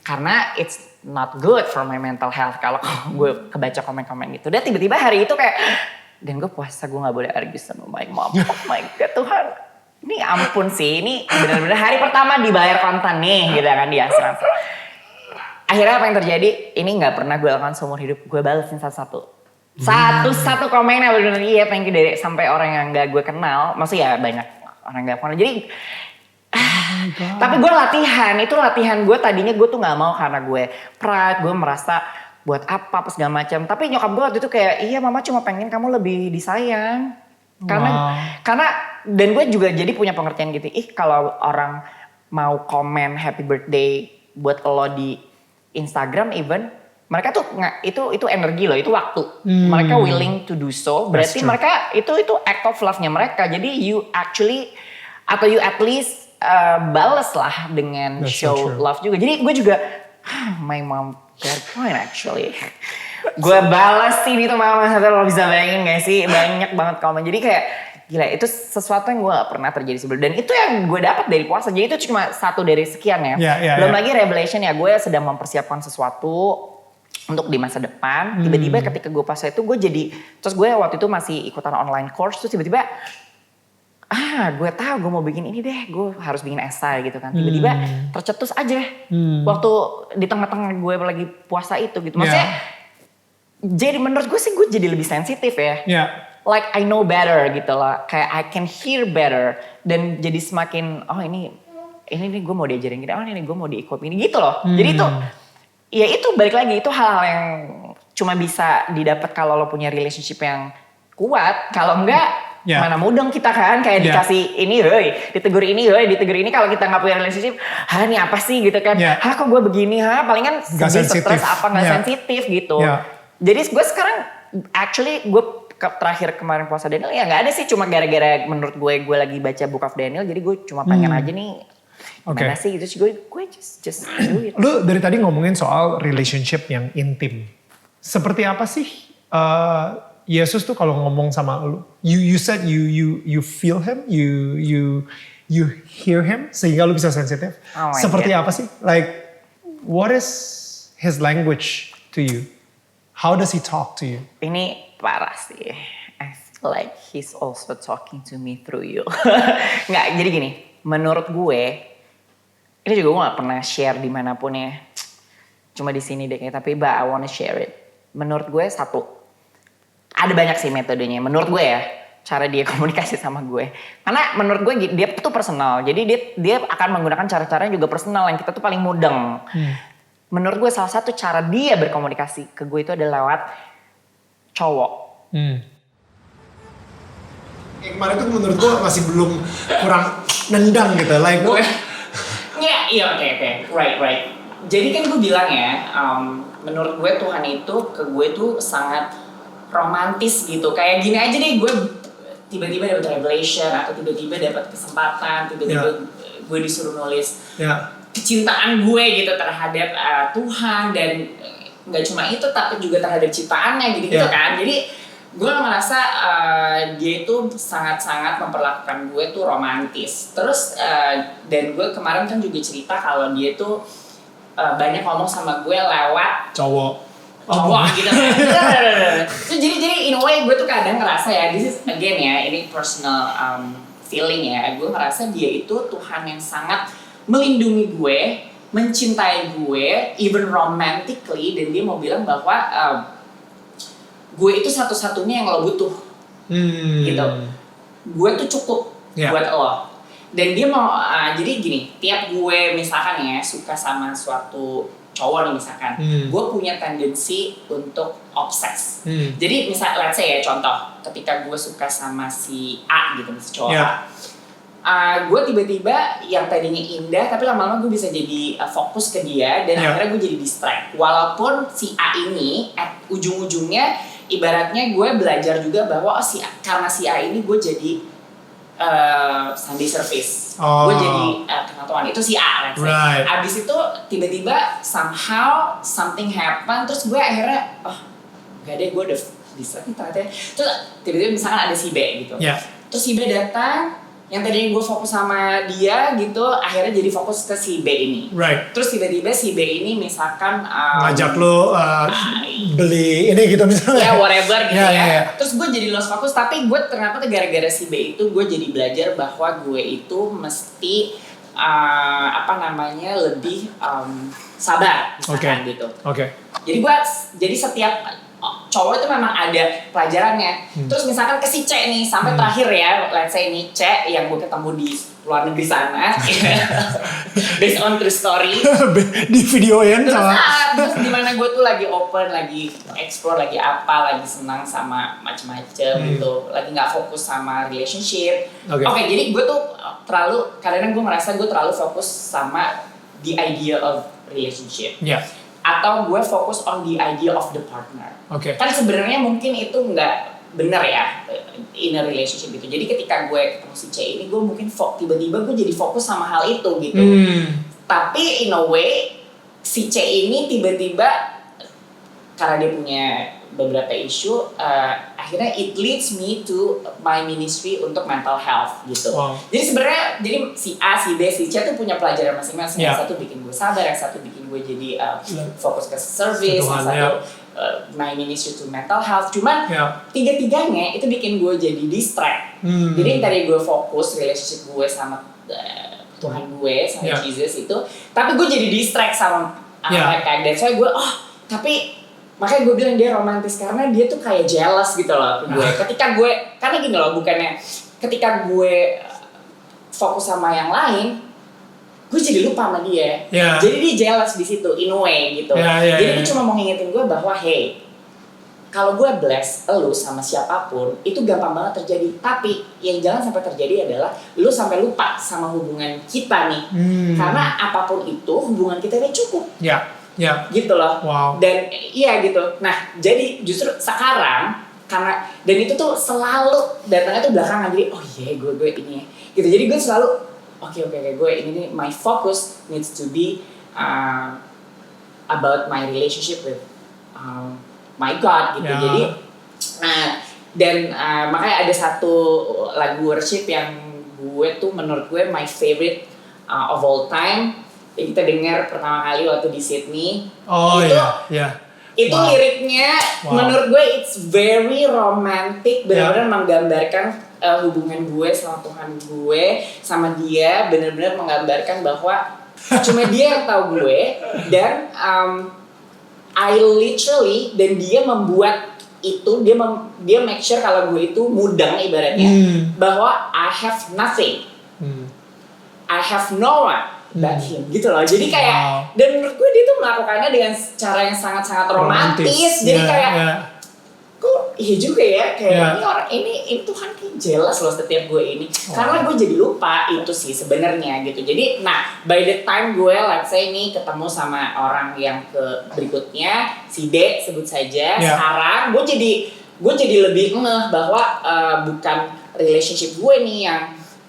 [SPEAKER 1] karena it's not good for my mental health kalau gue kebaca komen-komen gitu. Dan tiba-tiba hari itu kayak, dan gue puasa gue nggak boleh argue sama my mom. Oh my God Tuhan, ini ampun sih, ini benar-benar hari pertama dibayar kontan nih gitu kan di asuransi. Akhirnya apa yang terjadi? Ini nggak pernah gue lakukan seumur hidup. Gue balesin satu-satu komennya benar-benar iya, thank you dari sampai orang yang nggak gue kenal. Maksudnya ya banyak orang nggak kenal. Jadi tapi gue latihan gue tadinya gue tuh nggak mau karena gue pride, gue merasa buat apa segala macam. Tapi nyokap gue waktu itu kayak, iya mama cuma pengen kamu lebih disayang. Karena dan gue juga jadi punya pengertian gitu. Kalau orang mau komen happy birthday buat lo di Instagram even, mereka tuh itu energi loh, itu waktu. Mereka willing to do so. Berarti mereka itu act of love-nya mereka. Jadi you at least bales lah dengan show love juga. Jadi gue juga my mom got point actually. Gue balas sih itu mama, lo bisa bayangin gak sih, banyak banget komen. Jadi kayak gila, itu sesuatu yang gue gak pernah terjadi sebelumnya. Dan itu yang gue dapat dari puasa. Jadi itu cuma satu dari sekian ya. Belum lagi revelation ya, gue sedang mempersiapkan sesuatu untuk di masa depan. Tiba-tiba ketika gue puasa itu gue jadi, terus gue waktu itu masih ikutan online course. Terus tiba-tiba gue tahu gue mau bikin ini deh, gue harus bikin esai gitu kan. Tiba-tiba tercetus aja waktu di tengah-tengah gue lagi puasa itu gitu. Maksudnya jadi menurut gue sih gue jadi lebih sensitif ya. Like I know better gitu loh. Kayak I can hear better. Dan jadi semakin ini nih gue mau diajarin gini. Oh ini gue mau diikut ini gitu loh. Jadi itu ya itu balik lagi, itu hal-hal yang cuma bisa didapat kalau lo punya relationship yang kuat. Kalau enggak mana mudeng kita kan, kayak dikasih ini, ditegur ini. Kalau kita nggak punya relationship, ini apa sih gitu kan? Kok gue begini, palingan sedih, stres apa nggak sensitif gitu. Jadi gue sekarang actually gue terakhir kemarin puasa Daniel ya nggak ada sih, cuma gara-gara menurut gue lagi baca Book of Daniel, jadi gue cuma pengen aja nih gimana sih gitu, gue just do it.
[SPEAKER 2] Lu dari tadi ngomongin soal relationship yang intim, seperti apa sih Yesus tuh kalau ngomong sama lu? You said you feel him, you hear him sehingga lu bisa sensitif. Seperti apa sih? Like what is his language to you? How does he talk to you?
[SPEAKER 1] Ini parah sih. I feel like he's also talking to me through you. Nggak, jadi gini. Menurut gue, ini juga gue gak pernah share dimanapun ya. Cuma di sini deh kayaknya. Tapi I wanna share it. Menurut gue satu. Ada banyak sih metodenya. Menurut gue ya. Cara dia komunikasi sama gue. Karena menurut gue dia tuh personal. Jadi dia akan menggunakan cara-cara yang juga personal. Yang kita tuh paling mudeng. Menurut gue salah satu cara dia berkomunikasi ke gue itu adalah lewat cowok.
[SPEAKER 2] Yang kemarin tuh menurut gue masih belum kurang nendang gitu. Like
[SPEAKER 1] Iya, oke. Right. Jadi kan gue bilang ya, menurut gue Tuhan itu ke gue tuh sangat romantis gitu. Kayak gini aja deh, gue tiba-tiba dapat revelation atau tiba-tiba dapat kesempatan, tiba-tiba gue disuruh nulis kecintaan gue gitu terhadap Tuhan dan nggak cuma itu tapi juga terhadap ciptaannya gitu kan. Jadi gue merasa dia itu sangat-sangat memperlakukan gue tuh romantis. Terus dan gue kemarin kan juga cerita kalau dia tuh banyak ngomong sama gue lewat cowok gitu kan. So, jadi in a way gue tuh kadang ngerasa ya, this is again ya, ini personal feeling ya. Gue ngerasa dia itu Tuhan yang sangat melindungi gue, mencintai gue, even romantically, dan dia mau bilang bahwa gue itu satu-satunya yang lo butuh, gitu. Gue tuh cukup buat lo. Dan dia mau, jadi gini, tiap gue misalkan ya suka sama suatu cowok nih misalkan, gue punya tendensi untuk obses. Jadi let's say ya contoh, ketika gue suka sama si A gitu, si cowok A. Gue tiba-tiba yang tadinya indah, tapi lama-lama gue bisa jadi fokus ke dia, dan akhirnya gue jadi distract. Walaupun si A ini, ujung-ujungnya, ibaratnya gue belajar juga bahwa karena si A ini gue jadi Sunday service, gue jadi kenal itu si A, let's say. Abis itu tiba-tiba somehow something happen, terus gue akhirnya gak deh, gue udah bisa nih ternyata. Terus tiba-tiba misalkan ada si B gitu, terus si B datang, yang tadinya gue fokus sama dia gitu, akhirnya jadi fokus ke si B ini. Terus tiba-tiba si B ini misalkan
[SPEAKER 2] ngajak lo beli ini gitu misalnya.
[SPEAKER 1] Whatever gitu ya. Terus gue jadi lost focus, tapi gue ternyata gara-gara si B itu gue jadi belajar bahwa gue itu mesti lebih sabar misalkan gitu. Jadi setiap cowok itu memang ada pelajarannya. Terus misalkan ke si C nih, sampai terakhir ya, let's say ini C yang gue ketemu di luar negeri sana, based on true story.
[SPEAKER 2] Di videoin sama.
[SPEAKER 1] Terus dimana gue tuh lagi open, lagi explore, lagi apa, lagi senang sama macem-macem gitu, lagi nggak fokus sama relationship. Oke, jadi gue tuh kadang-kadang gue merasa gue terlalu fokus sama the idea of relationship. Atau gue fokus on the idea of the partner. Kan sebenarnya mungkin itu nggak benar ya in a relationship gitu. Jadi ketika gue ketemu si C ini, gue mungkin tiba-tiba gue jadi fokus sama hal itu gitu. Tapi in a way si C ini tiba-tiba karena dia punya beberapa isu, akhirnya it leads me to my ministry untuk mental health gitu. Jadi sebenarnya si A, si B, si C tuh punya pelajaran masing-masing. Yang satu bikin gue sabar, yang satu bikin gue jadi fokus ke service, yang satu my ministry to mental health. Cuman tiga-tiganya itu bikin gue jadi distract. Jadi tadi gue fokus relationship gue sama Tuhan gue, sama Jesus itu, tapi gue jadi distract sama mereka. Dan soalnya gue tapi makanya gue bilang dia romantis karena dia tuh kayak jealous gitu loh ke gue. Karena gini loh, bukannya ketika gue fokus sama yang lain, gue jadi lupa sama dia. Jadi dia jealous di situ in a way gitu. Jadi dia cuma mau ngingetin gue bahwa hey, kalau gue bless lu sama siapapun itu gampang banget terjadi. Tapi yang jangan sampai terjadi adalah lu sampai lupa sama hubungan kita nih. Karena apapun itu hubungan kita ini cukup. Gitu loh. Dan iya gitu. Nah jadi justru sekarang karena dan itu tuh selalu datangnya tuh belakangan, jadi gue ini gitu. Jadi gue selalu oke, gue ini my focus needs to be about my relationship with my God gitu. Jadi dan makanya ada satu lagu worship yang gue tuh menurut gue my favorite of all time. yang kita dengar pertama kali waktu di Sydney.
[SPEAKER 2] Oh
[SPEAKER 1] itu,
[SPEAKER 2] iya.
[SPEAKER 1] Itu liriknya menurut gue it's very romantic, benar-benar menggambarkan hubungan gue sama Tuhan gue sama dia, benar-benar menggambarkan bahwa cuma dia yang tahu gue dan I literally dan dia membuat itu dia make sure kalau gue itu mudeng ibaratnya bahwa I have nothing, I have no one but him gitu loh. Jadi kayak dan menurut gue dia tuh melakukannya dengan cara yang sangat-sangat romantis. Jadi kayak kok iya juga ya kayak ini orang ini Tuhan kayak jelas loh setiap gue ini karena gue jadi lupa itu sih sebenarnya gitu. Jadi by the time gue let's say ini ketemu sama orang yang berikutnya si D sebut saja sekarang gue jadi lebih ngeh bahwa bukan relationship gue nih yang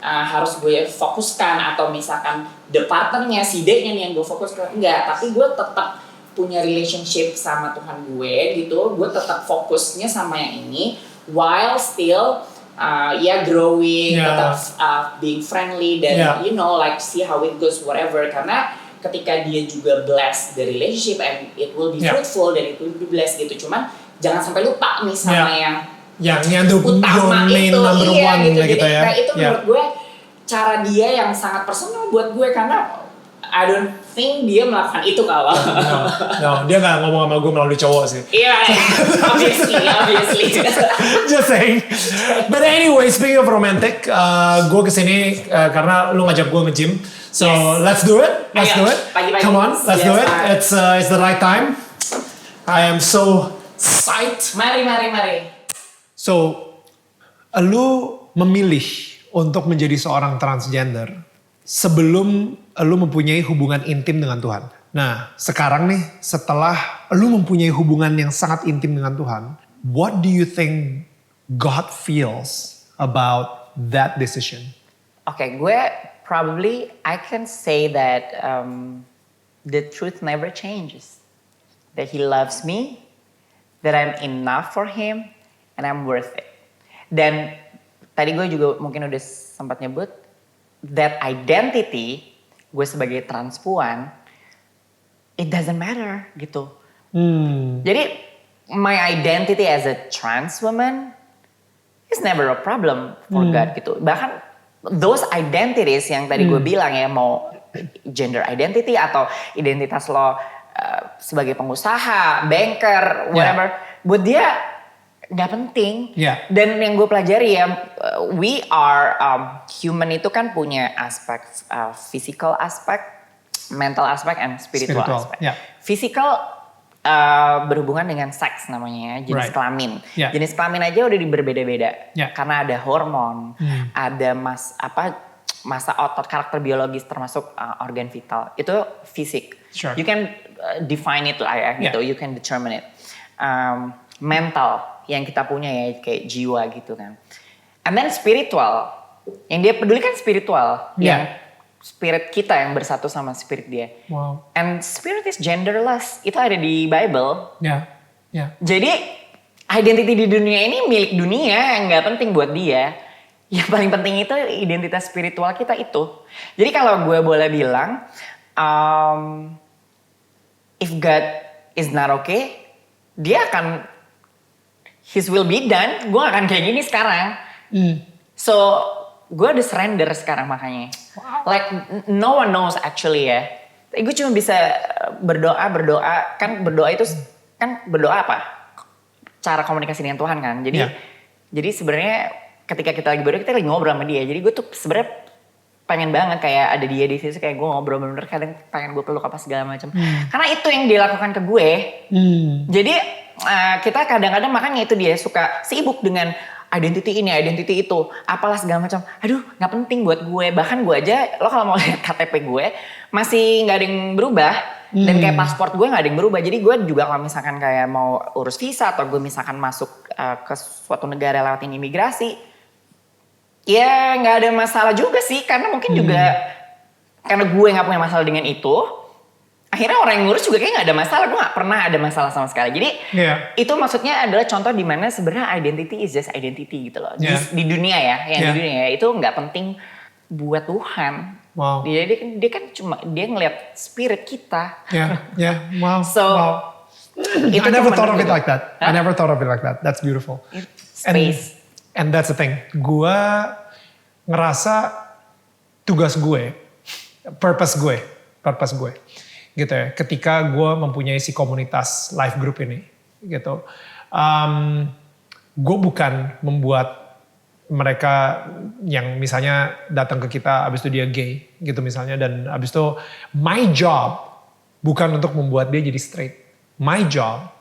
[SPEAKER 1] harus gue fokuskan atau misalkan the partnernya si D-nya nih yang gue fokuskan enggak, tapi gue tetap punya relationship sama Tuhan gue gitu, gue tetap fokusnya sama yang ini while still growing, tetap being friendly dan you know like see how it goes whatever, karena ketika dia juga bless the relationship and it will be fruitful dan it will be blessed gitu. Cuman jangan sampai lupa nih sama yang utama itu
[SPEAKER 2] number one
[SPEAKER 1] gitu.
[SPEAKER 2] Jadi
[SPEAKER 1] kayak itu menurut gue cara dia yang sangat personal buat gue karena I don't think dia melakukan itu kalau.
[SPEAKER 2] No, dia nggak ngomong sama gue melalui cowok sih.
[SPEAKER 1] Iya, obviously.
[SPEAKER 2] Just saying. But anyway, speaking of romantic, gue kesini karena lu ngajak gue nge-gym. So let's do it.
[SPEAKER 1] Pagi-pagi.
[SPEAKER 2] Come on, let's do it. It's the right time. I am so psyched.
[SPEAKER 1] Mari.
[SPEAKER 2] So, lu memilih untuk menjadi seorang transgender sebelum lu mempunyai hubungan intim dengan Tuhan. Nah, sekarang nih setelah lu mempunyai hubungan yang sangat intim dengan Tuhan, what do you think God feels about that decision?
[SPEAKER 1] Okay, gue probably I can say that the truth never changes. That he loves me, that I'm enough for him, and I'm worth it. Dan tadi gue juga mungkin udah sempat nyebut that identity gue sebagai transpuan, it doesn't matter gitu. Jadi my identity as a trans woman is never a problem for God gitu. Bahkan those identities yang tadi gue bilang ya, mau gender identity atau identitas lo sebagai pengusaha, banker, whatever, buat dia nggak penting. Dan yang gue pelajari ya, we are human itu kan punya aspek physical aspek, mental aspek, and spiritual aspek. Physical berhubungan dengan seks namanya ya, jenis kelamin. Jenis kelamin aja udah berbeda-beda karena ada hormon, ada masa otot, karakter biologis termasuk organ vital. Itu fisik. You can define it lah ya gitu, you can determine it. Mental yang kita punya ya kayak jiwa gitu kan. And then spiritual, yang dia pedulikan spiritual, yang spirit kita yang bersatu sama spirit dia. And spirit is genderless, itu ada di Bible. Jadi identity di dunia ini milik dunia, nggak penting buat dia. Yang paling penting itu identitas spiritual kita itu. Jadi kalau gue boleh bilang, if God is not okay, dia akan His will be done. Gue gak akan kayak gini sekarang. So gue udah surrender sekarang makanya. Like no one knows actually ya. Gue cuma bisa berdoa. Kan berdoa itu kan berdoa apa? Cara komunikasi dengan Tuhan kan. Jadi sebenarnya ketika kita lagi berdoa kita lagi ngobrol sama dia. Jadi gue tuh sebenarnya pengen banget kayak ada dia di situ, kayak gue ngobrol bener-bener, kadang pengen gue peluk apa segala macam. Karena itu yang dia lakukan ke gue. Jadi kita kadang-kadang makanya itu dia suka sibuk dengan identity ini, identity itu, apalah segala macam. Aduh, nggak penting buat gue. Bahkan gue aja, lo kalau mau lihat KTP gue masih nggak ada yang berubah. Dan kayak paspor gue nggak ada yang berubah. Jadi gue juga kalau misalkan kayak mau urus visa atau gue misalkan masuk ke suatu negara lewatin imigrasi, ya nggak ada masalah juga sih. Karena mungkin juga karena gue nggak punya masalah dengan itu. Akhirnya orang yang ngurus juga kayak gak ada masalah. Gue gak pernah ada masalah sama sekali. Jadi itu maksudnya adalah contoh dimana sebenarnya identity is just identity gitu loh. Di dunia ya. Di dunia ya. Itu gak penting buat Tuhan.
[SPEAKER 2] Wow.
[SPEAKER 1] Dia kan cuma dia ngelihat spirit kita.
[SPEAKER 2] Yeah. Wow.
[SPEAKER 1] So
[SPEAKER 2] I never thought of it like that. I never thought of it like that. That's beautiful.
[SPEAKER 1] Space.
[SPEAKER 2] And that's the thing. Gue ngerasa tugas gue, purpose gue, gitu ya. Ketika gue mempunyai si komunitas life group ini, gitu. Gue bukan membuat mereka yang misalnya datang ke kita abis itu dia gay gitu misalnya, dan abis itu my job bukan untuk membuat dia jadi straight. My job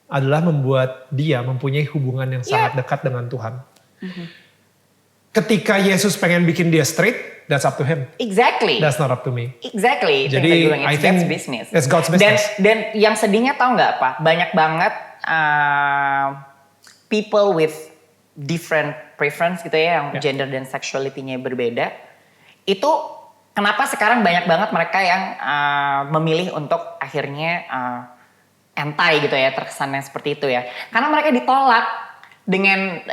[SPEAKER 2] adalah membuat dia mempunyai hubungan yang sangat dekat dengan Tuhan. Ketika Yesus pengen bikin dia straight, that's up to him.
[SPEAKER 1] Exactly.
[SPEAKER 2] That's not up to me.
[SPEAKER 1] Exactly.
[SPEAKER 2] Jadi I think
[SPEAKER 1] business.
[SPEAKER 2] It's God's business.
[SPEAKER 1] Dan yang sedihnya tahu nggak apa? Banyak banget people with different preference gitu ya, yang gender dan sexuality-nya berbeda. Itu kenapa sekarang banyak banget mereka yang memilih untuk akhirnya anti gitu ya, terkesannya seperti itu ya. Karena mereka ditolak dengan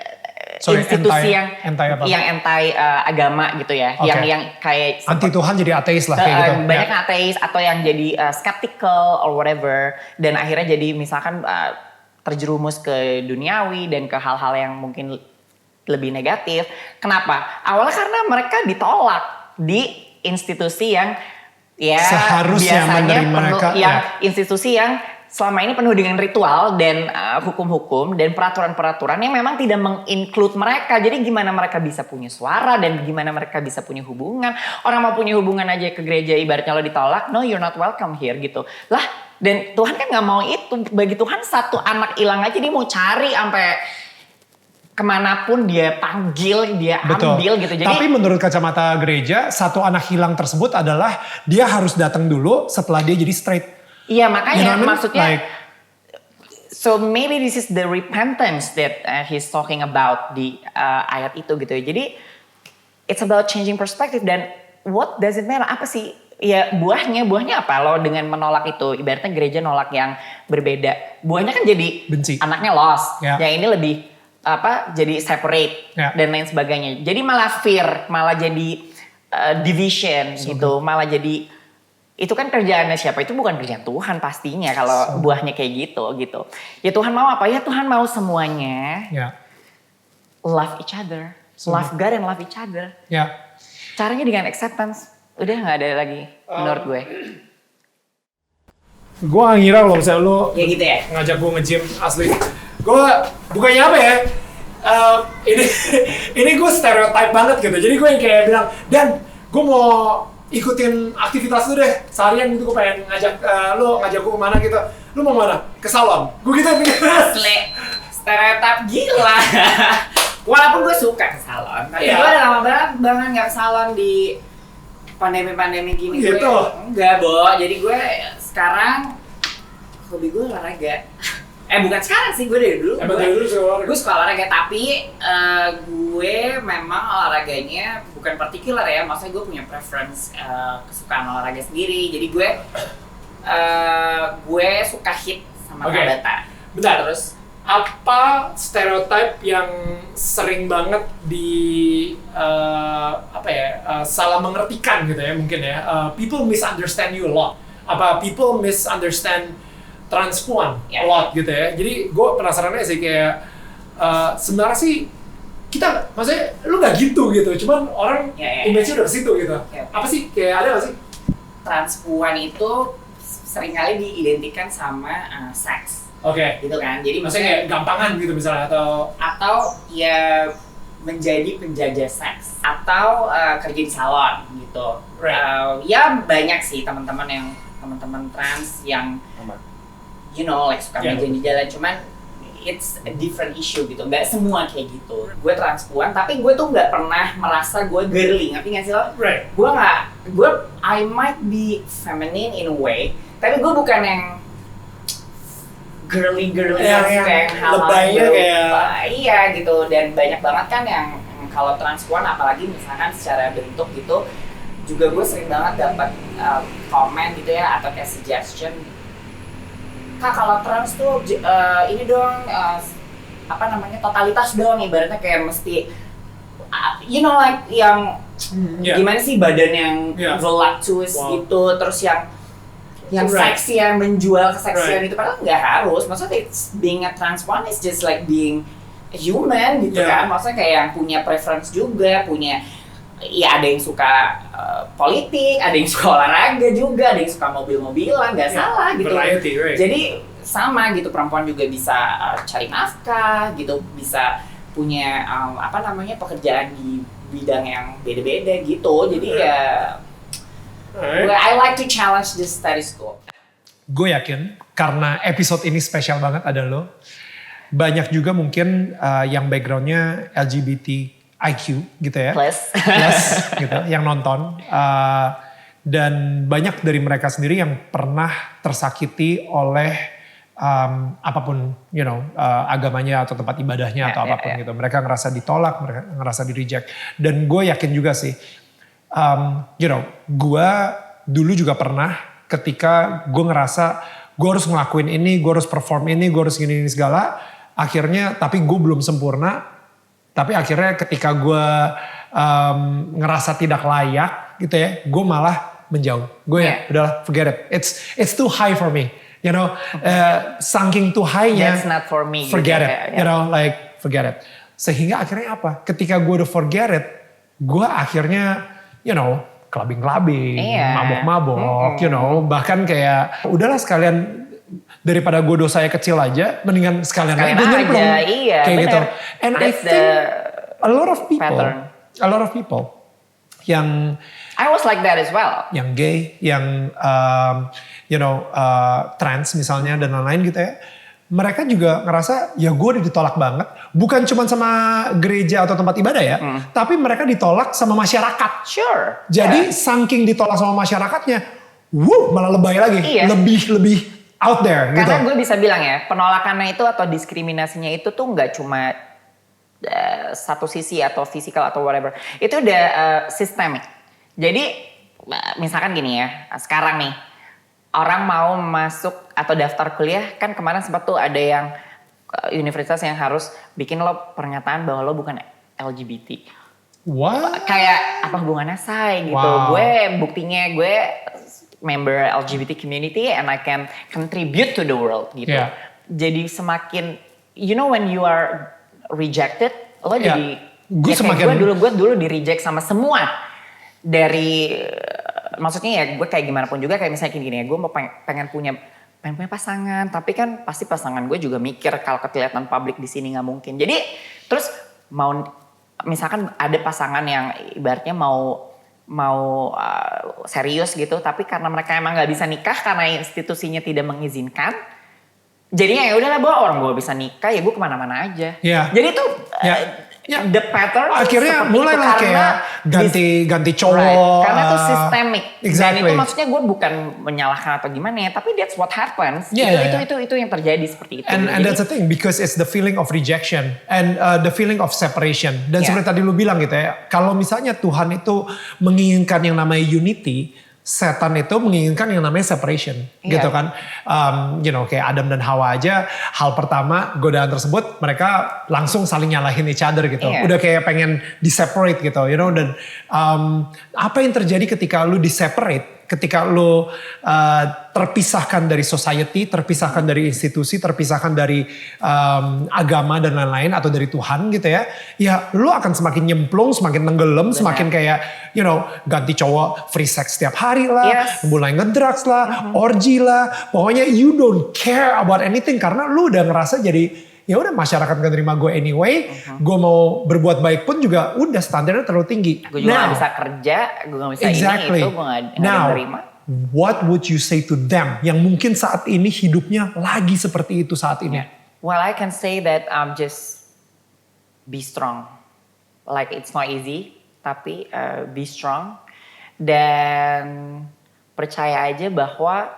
[SPEAKER 1] institusi yang anti agama gitu ya, yang kayak
[SPEAKER 2] anti Tuhan jadi ateis lah kayak gitu.
[SPEAKER 1] Banyak ateis atau yang jadi skeptical or whatever, dan akhirnya jadi misalkan terjerumus ke duniawi dan ke hal-hal yang mungkin lebih negatif. Kenapa? Awalnya karena mereka ditolak di institusi yang
[SPEAKER 2] seharusnya
[SPEAKER 1] biasanya penuh, institusi yang selama ini penuh dengan ritual dan hukum-hukum dan peraturan-peraturan yang memang tidak menginclude mereka. Jadi gimana mereka bisa punya suara dan gimana mereka bisa punya hubungan. Orang mau punya hubungan aja ke gereja ibaratnya lo ditolak, no you're not welcome here gitu. Lah, dan Tuhan kan gak mau itu. Bagi Tuhan satu anak hilang aja dia mau cari sampai kemanapun dia panggil, dia ambil gitu. Jadi,
[SPEAKER 2] tapi menurut kacamata gereja, satu anak hilang tersebut adalah dia harus datang dulu setelah dia jadi straight.
[SPEAKER 1] Iya makanya maksudnya, so maybe this is the repentance that he's talking about di ayat itu gitu ya. Jadi it's about changing perspective, dan what does it matter? Apa sih? Ya buahnya apa? Lo dengan menolak itu, ibaratnya gereja nolak yang berbeda. Buahnya kan jadi
[SPEAKER 2] benci.
[SPEAKER 1] Anaknya lost. Yang ini lebih jadi separate dan lain sebagainya. Jadi malah fear, malah jadi division gitu, malah jadi itu kan kerjaannya siapa? Itu bukan kerjaan Tuhan pastinya kalau buahnya kayak gitu. Ya Tuhan mau apa? Ya Tuhan mau semuanya love each other, love God and love each other. Caranya dengan acceptance. Udah gak ada lagi menurut gue.
[SPEAKER 2] Gue gak ngira loh misalnya lo
[SPEAKER 1] gitu ya?
[SPEAKER 2] ngajak gue nge-gym asli. Gue bukannya apa ya, ini gue stereotype banget gitu. Jadi gue yang kayak bilang, Dan gue mau ikutin aktivitas lu deh seharian gitu. Gue pengen ngajak lo ngajak gue kemana gitu. Lu mau mana? Ke salon. Gue gitu.
[SPEAKER 1] Asli, stereotype gila. Walaupun gue suka ke salon, tapi gue udah lama banget gak ke salon di pandemi gini gitu. Enggak, Bo. Jadi gue sekarang hobi gue olahraga. Bukan sekarang sih, gue dari dulu. Gue suka olahraga, tapi gue memang olahraganya bukan partikular ya. Maksudnya gue punya preference kesukaan olahraga sendiri. Jadi gue suka hit sama Tabata.
[SPEAKER 2] Bentar. Terus apa stereotype yang sering banget salah mengertikan gitu ya mungkin ya, people misunderstand you a lot, people misunderstand transpuan a lot gitu ya. Jadi gue penasarannya sih kayak sebenarnya sih kita maksudnya lu nggak gitu, cuman orang image-nya udah ke situ gitu. Apa sih kayak ada nggak sih?
[SPEAKER 1] Transpuan itu seringkali diidentikan sama seks. Gitu kan. Jadi
[SPEAKER 2] maksudnya kayak gampangan gitu misalnya
[SPEAKER 1] atau ya menjadi penjajah seks atau kerja di salon gitu. Ya banyak sih teman-teman trans yang suka meja di jalan, cuman it's a different issue gitu. Nggak semua kayak gitu. Gue transpuan tapi gue tuh nggak pernah merasa gue girly, ngerti nggak sih lo? I might be feminine in a way, tapi gue bukan yang girly kayak hal-hal iya gitu. Dan banyak banget kan yang kalau transpuan apalagi misalkan secara bentuk gitu juga gue sering banget dapat komen gitu ya, atau kayak suggestion, Kak kalau trans tuh ini dong totalitas dong, ibaratnya kayak mesti like yang gimana sih badan yang voluptuous
[SPEAKER 3] Wow.
[SPEAKER 1] gitu, terus yang seksi, yang menjual keseksian itu padahal nggak harus. Maksudnya being a trans woman is just like being a human gitu kan. Maksudnya kayak yang punya preference juga, punya ya ada yang suka politik, ada yang suka olahraga juga, ada yang suka mobil-mobilan, nggak salah gitu.
[SPEAKER 3] Variety, right.
[SPEAKER 1] Jadi sama gitu, perempuan juga bisa cari nafkah gitu, bisa punya pekerjaan di bidang yang beda-beda gitu. Jadi ya I like to challenge this status quo.
[SPEAKER 2] Gue yakin karena episode ini spesial banget ada lo. Banyak juga mungkin yang backgroundnya LGBTIQ gitu ya.
[SPEAKER 1] Plus
[SPEAKER 2] gitu, yang nonton. Dan banyak dari mereka sendiri yang pernah tersakiti oleh apapun, agamanya atau tempat ibadahnya atau apapun gitu. Mereka ngerasa ditolak, mereka ngerasa di-reject. Dan gue yakin juga sih, gue dulu juga pernah ketika gue ngerasa gue harus ngelakuin ini, gue harus perform ini, gue harus gini segala. Akhirnya, tapi gue belum sempurna. Tapi akhirnya ketika gue ngerasa tidak layak gitu ya, gue malah menjauh. Gue ya udahlah, forget it. It's too high for me. Saking too high-nya.
[SPEAKER 1] That's not for me.
[SPEAKER 2] Forget
[SPEAKER 1] gitu,
[SPEAKER 2] it. Forget it. Sehingga akhirnya apa? Ketika gue udah forget it, gue akhirnya, clubbing-clubbing, mabok-mabok, bahkan kayak udahlah sekalian daripada gue dosanya kecil aja, mendingan sekalian aja nyemplung.
[SPEAKER 1] Iya,
[SPEAKER 2] kayak
[SPEAKER 1] bener.
[SPEAKER 2] gitu. And I
[SPEAKER 1] That's
[SPEAKER 2] think a lot of people yang
[SPEAKER 1] I was like that as well.
[SPEAKER 2] yang gay, yang trans misalnya dan lain-lain gitu ya. Mereka juga ngerasa ya gue udah ditolak banget. Bukan cuma sama gereja atau tempat ibadah ya. Tapi mereka ditolak sama masyarakat.
[SPEAKER 1] Sure.
[SPEAKER 2] Jadi saking ditolak sama masyarakatnya. Malah lebay lagi.
[SPEAKER 1] Iya.
[SPEAKER 2] Lebih out there gitu.
[SPEAKER 1] Karena gue bisa bilang ya, penolakannya itu atau diskriminasinya itu tuh nggak cuma satu sisi atau fisikal atau whatever. Itu udah sistemik. Jadi misalkan gini ya, sekarang nih. Orang mau masuk atau daftar kuliah, kan kemarin sempat tuh ada yang universitas yang harus bikin lo pernyataan bahwa lo bukan LGBT.
[SPEAKER 2] What?
[SPEAKER 1] Kayak apa hubungannya say gitu.
[SPEAKER 2] Wow.
[SPEAKER 1] Buktinya gue member LGBT community and I can contribute to the world gitu.
[SPEAKER 2] Yeah.
[SPEAKER 1] Jadi semakin, when you are rejected, lo jadi
[SPEAKER 2] Gue semakin
[SPEAKER 1] gue dulu di reject sama semua dari maksudnya ya gue kayak gimana pun juga, kayak misalnya gini ya, gue mau pengen punya pasangan, tapi kan pasti pasangan gue juga mikir kalau kelihatan publik di sini nggak mungkin. Jadi terus mau misalkan ada pasangan yang ibaratnya mau serius gitu, tapi karena mereka emang nggak bisa nikah karena institusinya tidak mengizinkan, jadinya ya udahlah orang gue bisa nikah ya gue kemana-mana aja.
[SPEAKER 2] Yeah.
[SPEAKER 1] Jadi tuh the pattern
[SPEAKER 2] akhirnya mulailah kayak ganti cowok.
[SPEAKER 1] Right. Karena itu sistemik.
[SPEAKER 2] Exactly.
[SPEAKER 1] Dan itu maksudnya gue bukan menyalahkan atau gimana ya, tapi that's what happens. Itu yang terjadi seperti itu.
[SPEAKER 2] And that's the thing, because it's the feeling of rejection and the feeling of separation. Dan seperti tadi lu bilang gitu ya, kalau misalnya Tuhan itu menginginkan yang namanya unity, setan itu menginginkan yang namanya separation, gitu kan? Kayak Adam dan Hawa aja, hal pertama godaan tersebut mereka langsung saling nyalahin each other gitu. Udah kayak pengen di-separate gitu, dan apa yang terjadi ketika lu di-separate, ketika lu terpisahkan dari society, terpisahkan dari institusi, terpisahkan dari agama dan lain-lain atau dari Tuhan gitu ya. Ya lu akan semakin nyemplung, semakin tenggelam, semakin kayak ganti cowok, free sex setiap hari lah, mulai ngedrugs lah, orgy lah. Pokoknya you don't care about anything karena lu udah ngerasa jadi ya udah masyarakat gak terima gue anyway, gue mau berbuat baik pun juga udah standarnya terlalu tinggi.
[SPEAKER 1] Gue juga gak bisa kerja, gue gak bisa ini itu, gue gak terima.
[SPEAKER 2] What would you say to them yang mungkin saat ini hidupnya lagi seperti itu saat ini?
[SPEAKER 1] Well, I can say that just be strong. Like it's not easy, tapi be strong dan percaya aja bahwa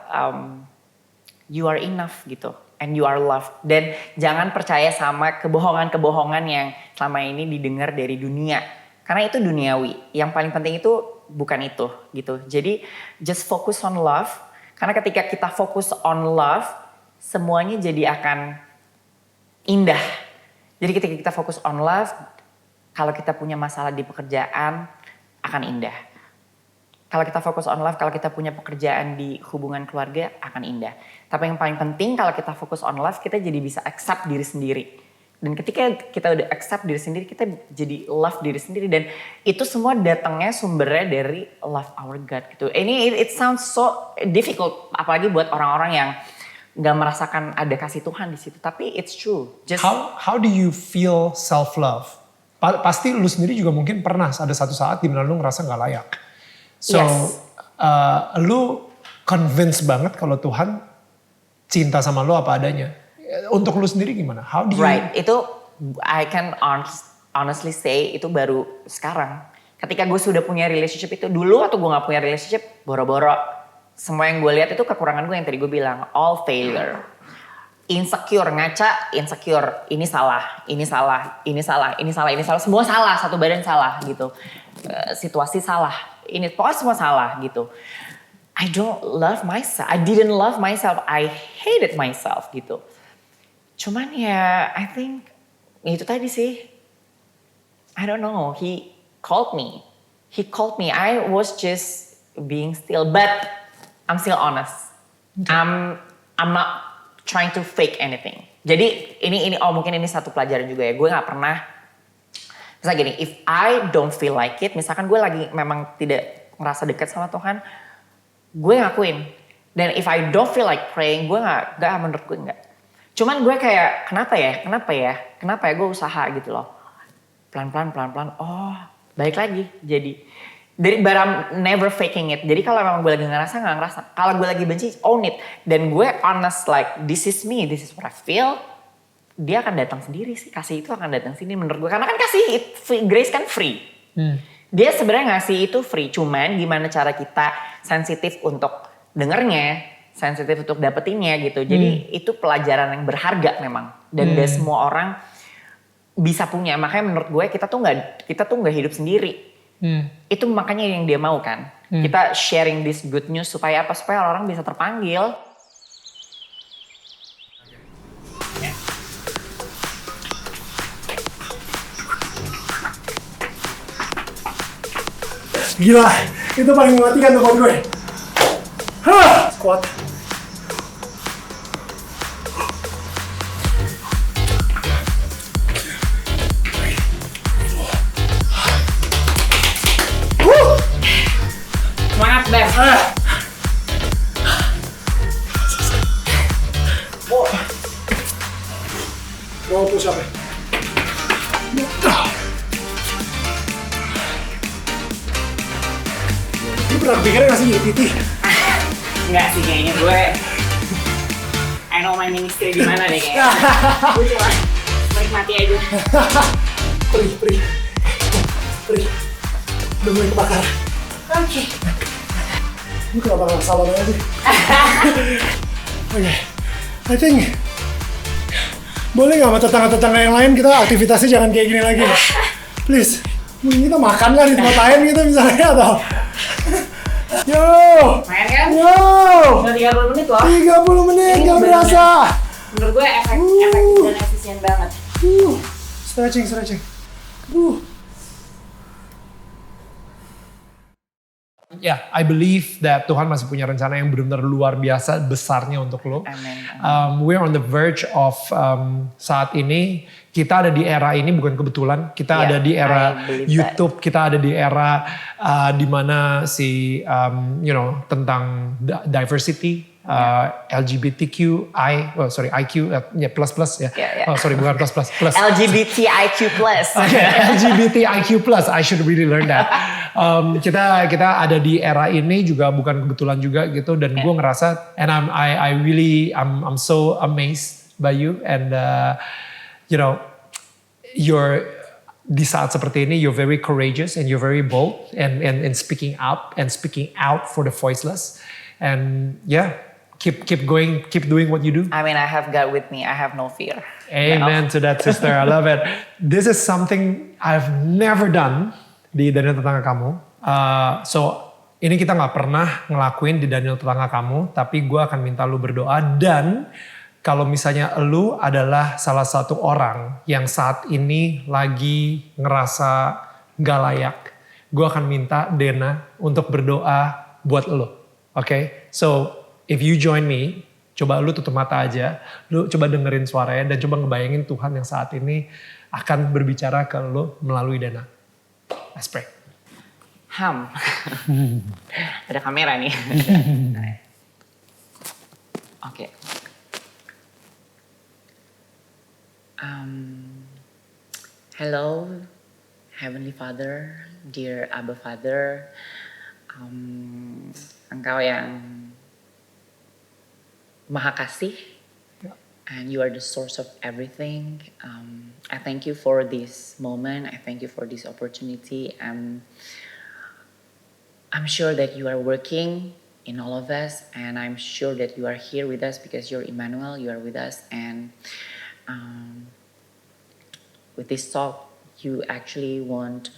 [SPEAKER 1] you are enough gitu. And you are loved. Dan jangan percaya sama kebohongan-kebohongan yang selama ini didengar dari dunia. Karena itu duniawi. Yang paling penting itu bukan itu gitu. Jadi just focus on love. Karena ketika kita fokus on love, semuanya jadi akan indah. Jadi ketika kita fokus on love, kalau kita punya masalah di pekerjaan, akan indah. Kalau kita fokus on love, kalau kita punya pekerjaan di hubungan keluarga akan indah. Tapi yang paling penting kalau kita fokus on love, kita jadi bisa accept diri sendiri. Dan ketika kita udah accept diri sendiri, kita jadi love diri sendiri. Dan itu semua datangnya sumbernya dari love our God gitu. Ini it sounds so difficult, apalagi buat orang-orang yang gak merasakan ada kasih Tuhan di situ. Tapi it's true. Just
[SPEAKER 2] How do you feel self-love? Pasti lu sendiri juga mungkin pernah ada satu saat di mana lu ngerasa gak layak. So,
[SPEAKER 1] Yes.
[SPEAKER 2] Lu convinced banget kalau Tuhan cinta sama lu apa adanya. Untuk lu sendiri gimana? How do you...
[SPEAKER 1] Right, itu I can honestly say itu baru sekarang. Ketika gue sudah punya relationship itu, dulu atau gue gak punya relationship, boro-boro. Semua yang gue lihat itu kekurangan gue yang tadi gue bilang, all failure. Insecure, ngaca, insecure, ini salah, ini salah, ini salah, ini salah, ini salah. Semua salah, satu badan salah gitu. Situasi salah, ini pokoknya semua salah gitu. I don't love myself, I didn't love myself, I hated myself gitu. Cuman ya, I think itu tadi sih. I don't know. He called me. I was just being still, but I'm still honest. Okay. I'm not trying to fake anything. Jadi ini mungkin ini satu pelajaran juga ya. Gue nggak pernah. Misalnya gini, if I don't feel like it, misalkan gue lagi memang tidak ngerasa dekat sama Tuhan, gue ngakuin. Dan if I don't feel like praying, gue nggak menurut gue nggak. Cuman gue kayak kenapa ya gue usaha gitu loh. Pelan-pelan, oh balik lagi jadi. But I'm never faking it. Jadi kalau memang gue lagi ngerasa, gak ngerasa. Kalau gue lagi benci, own it. Dan gue honest like, this is me, this is what I feel. Dia akan datang sendiri sih, kasih itu akan datang sini menurut gue. Karena kan kasih, grace kan free. Dia sebenarnya ngasih itu free. Cuman gimana cara kita sensitif untuk dengernya, sensitif untuk dapetinnya gitu. Jadi itu pelajaran yang berharga memang. Dan gak semua orang bisa punya. Makanya menurut gue kita tuh gak hidup sendiri. Itu makanya yang dia mau kan. Kita sharing this good news supaya apa? Supaya orang bisa terpanggil.
[SPEAKER 3] Gila, itu paling mematikan tuh buat gue. Squat.
[SPEAKER 1] Semangat, Ben.
[SPEAKER 3] Mau push up ya? Lu pernah kepikiran gak sih jadi PT?
[SPEAKER 1] Enggak sih kayaknya gue. I know my ministry di mana deh kayaknya. Gue cuma menikmati aja.
[SPEAKER 3] Perih. Udah mulai kebakar.
[SPEAKER 1] Oke.
[SPEAKER 3] Lu kenapa gak salah banget sih? Oke, I think boleh gak sama tetangga-tetangga yang lain kita aktivitasnya jangan kayak gini lagi? Please, mungkin kita makan lah di tempat lain gitu misalnya atau yo!
[SPEAKER 1] Main kan?
[SPEAKER 3] Yo!
[SPEAKER 1] Udah 30 menit loh.
[SPEAKER 3] 30 menit,
[SPEAKER 1] Ini
[SPEAKER 3] gak
[SPEAKER 1] bener-bener.
[SPEAKER 3] berasa!
[SPEAKER 1] Menurut gue efektif dan efisien banget.
[SPEAKER 3] Stretching.
[SPEAKER 2] Yeah, I believe that Tuhan masih punya rencana yang benar-benar luar biasa besarnya untuk lo.
[SPEAKER 1] Amen.
[SPEAKER 2] We're on the verge of saat ini kita ada di era ini bukan kebetulan. Kita ada di era YouTube, kita ada di era di mana tentang diversity, IQ plus ya. Oh sorry bukan plus.
[SPEAKER 1] LGBTIQ+.
[SPEAKER 2] Okay, LGBTIQ+. I should really learn that. Kita ada di era ini juga bukan kebetulan juga gitu dan gue ngerasa and I'm so amazed by you and you're di saat seperti ini you're very courageous and you're very bold and speaking up and speaking out for the voiceless and keep going, keep doing what you do.
[SPEAKER 1] I mean, I have God with me. I have no fear.
[SPEAKER 2] Amen to that, sister. I love it. This is something I've never done di Daniel Tetangga Kamu. So ini kita nggak pernah ngelakuin di Daniel Tetangga Kamu, tapi gue akan minta lu berdoa dan kalau misalnya lu adalah salah satu orang yang saat ini lagi ngerasa gak layak gue akan minta Dena untuk berdoa buat lo. Oke? So, if you join me, coba lu tutup mata aja, lu coba dengerin suaranya dan coba ngebayangin Tuhan yang saat ini akan berbicara ke lu melalui Dena. Let's pray.
[SPEAKER 1] Ada kamera nih. Oke. Hello, Heavenly Father, dear Abba Father. Engkau yang Maha Kasih, and you are the source of everything. I thank you for this moment. I thank you for this opportunity. I'm sure that you are working in all of us, and I'm sure that you are here with us because you're Emmanuel, you are with us, and with this talk, you actually want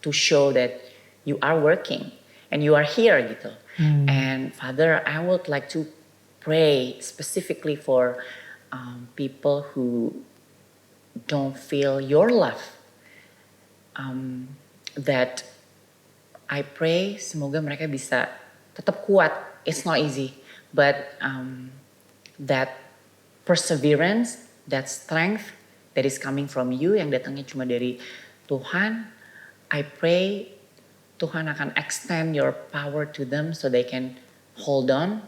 [SPEAKER 1] to show that you are working and you are here gitu. And Father, I would like to pray specifically for people who don't feel your love. That I pray semoga mereka bisa tetap kuat. It's not easy, but that perseverance, that strength that is coming from you yang datangnya cuma dari Tuhan, I pray Tuhan akan extend your power to them so they can hold on.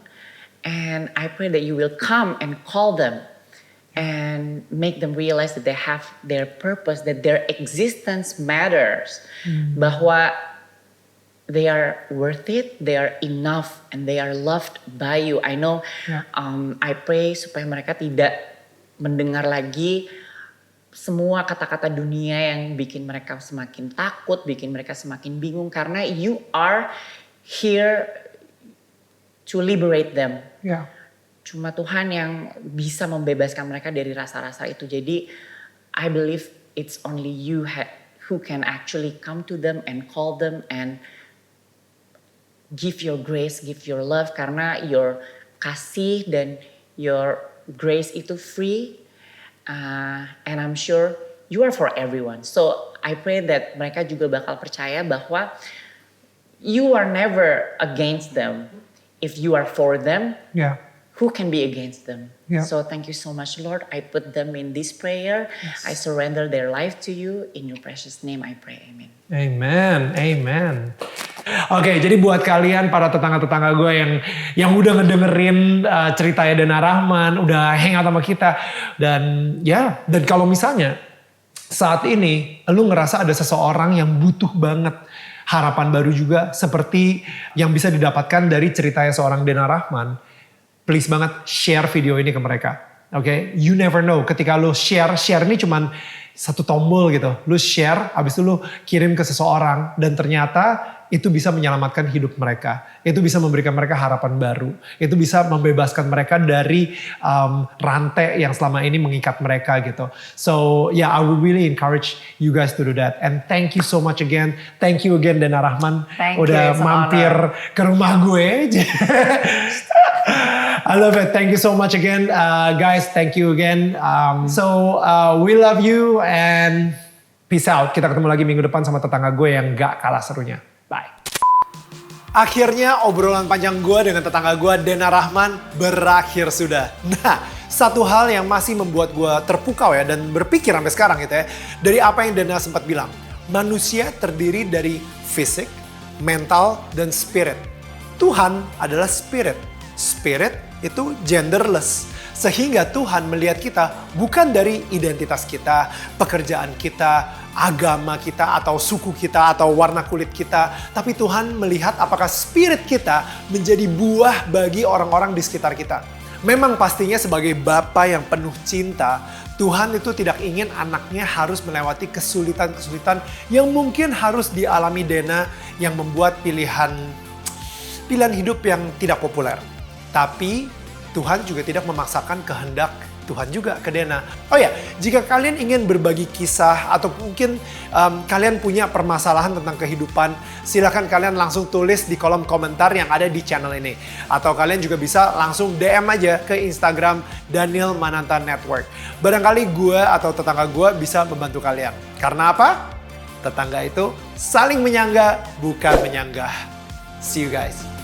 [SPEAKER 1] And I pray that you will come and call them and make them realize that they have their purpose, that their existence matters. Bahwa they are worth it, they are enough, and they are loved by you. I know, I pray supaya mereka tidak mendengar lagi semua kata-kata dunia yang bikin mereka semakin takut, bikin mereka semakin bingung. Karena you are here to liberate them. Cuma Tuhan yang bisa membebaskan mereka dari rasa-rasa itu. Jadi, I believe it's only you who can actually come to them and call them and give your grace, give your love, karena your kasih dan your grace itu free, and I'm sure you are for everyone. So I pray that mereka juga bakal percaya bahwa you are never against them. If you are for them, who can be against them? So thank you so much, Lord. I put them in this prayer. I surrender their life to you. In your precious name I pray, amen.
[SPEAKER 2] Amen, amen. Oke, jadi buat kalian para tetangga-tetangga gue yang udah ngedengerin ceritanya Dena Rahman, udah hangout sama kita, dan kalau misalnya saat ini lu ngerasa ada seseorang yang butuh banget harapan baru juga seperti yang bisa didapatkan dari ceritanya seorang Dena Rahman, please banget share video ini ke mereka. Oke, you never know ketika lu share ini cuman satu tombol gitu, lu share, abis itu lu kirim ke seseorang dan ternyata itu bisa menyelamatkan hidup mereka. Itu bisa memberikan mereka harapan baru. Itu bisa membebaskan mereka dari rantai yang selama ini mengikat mereka gitu. So I would really encourage you guys to do that. And thank you so much again. Thank you again Dena Rahman. Udah mampir ke rumah gue. I love it. Thank you so much again. Guys, thank you again. We love you and peace out. Kita ketemu lagi minggu depan sama tetangga gue yang gak kalah serunya. Bye. Akhirnya obrolan panjang gue dengan tetangga gue Dena Rahman berakhir sudah. Nah, satu hal yang masih membuat gue terpukau ya dan berpikir sampai sekarang gitu ya. Dari apa yang Dena sempat bilang. Manusia terdiri dari fisik, mental, dan spirit. Tuhan adalah spirit. Spirit itu genderless. Sehingga Tuhan melihat kita bukan dari identitas kita, pekerjaan kita, agama kita, atau suku kita, atau warna kulit kita. Tapi Tuhan melihat apakah spirit kita menjadi buah bagi orang-orang di sekitar kita. Memang pastinya sebagai Bapa yang penuh cinta, Tuhan itu tidak ingin anaknya harus melewati kesulitan-kesulitan yang mungkin harus dialami Dena yang membuat pilihan hidup yang tidak populer. Tapi Tuhan juga tidak memaksakan kehendak Tuhan juga ke Dena. Oh ya, jika kalian ingin berbagi kisah atau mungkin kalian punya permasalahan tentang kehidupan, silakan kalian langsung tulis di kolom komentar yang ada di channel ini. Atau kalian juga bisa langsung DM aja ke Instagram Daniel Mananta Network. Barangkali gue atau tetangga gue bisa membantu kalian. Karena apa? Tetangga itu saling menyangga, bukan menyanggah. See you guys.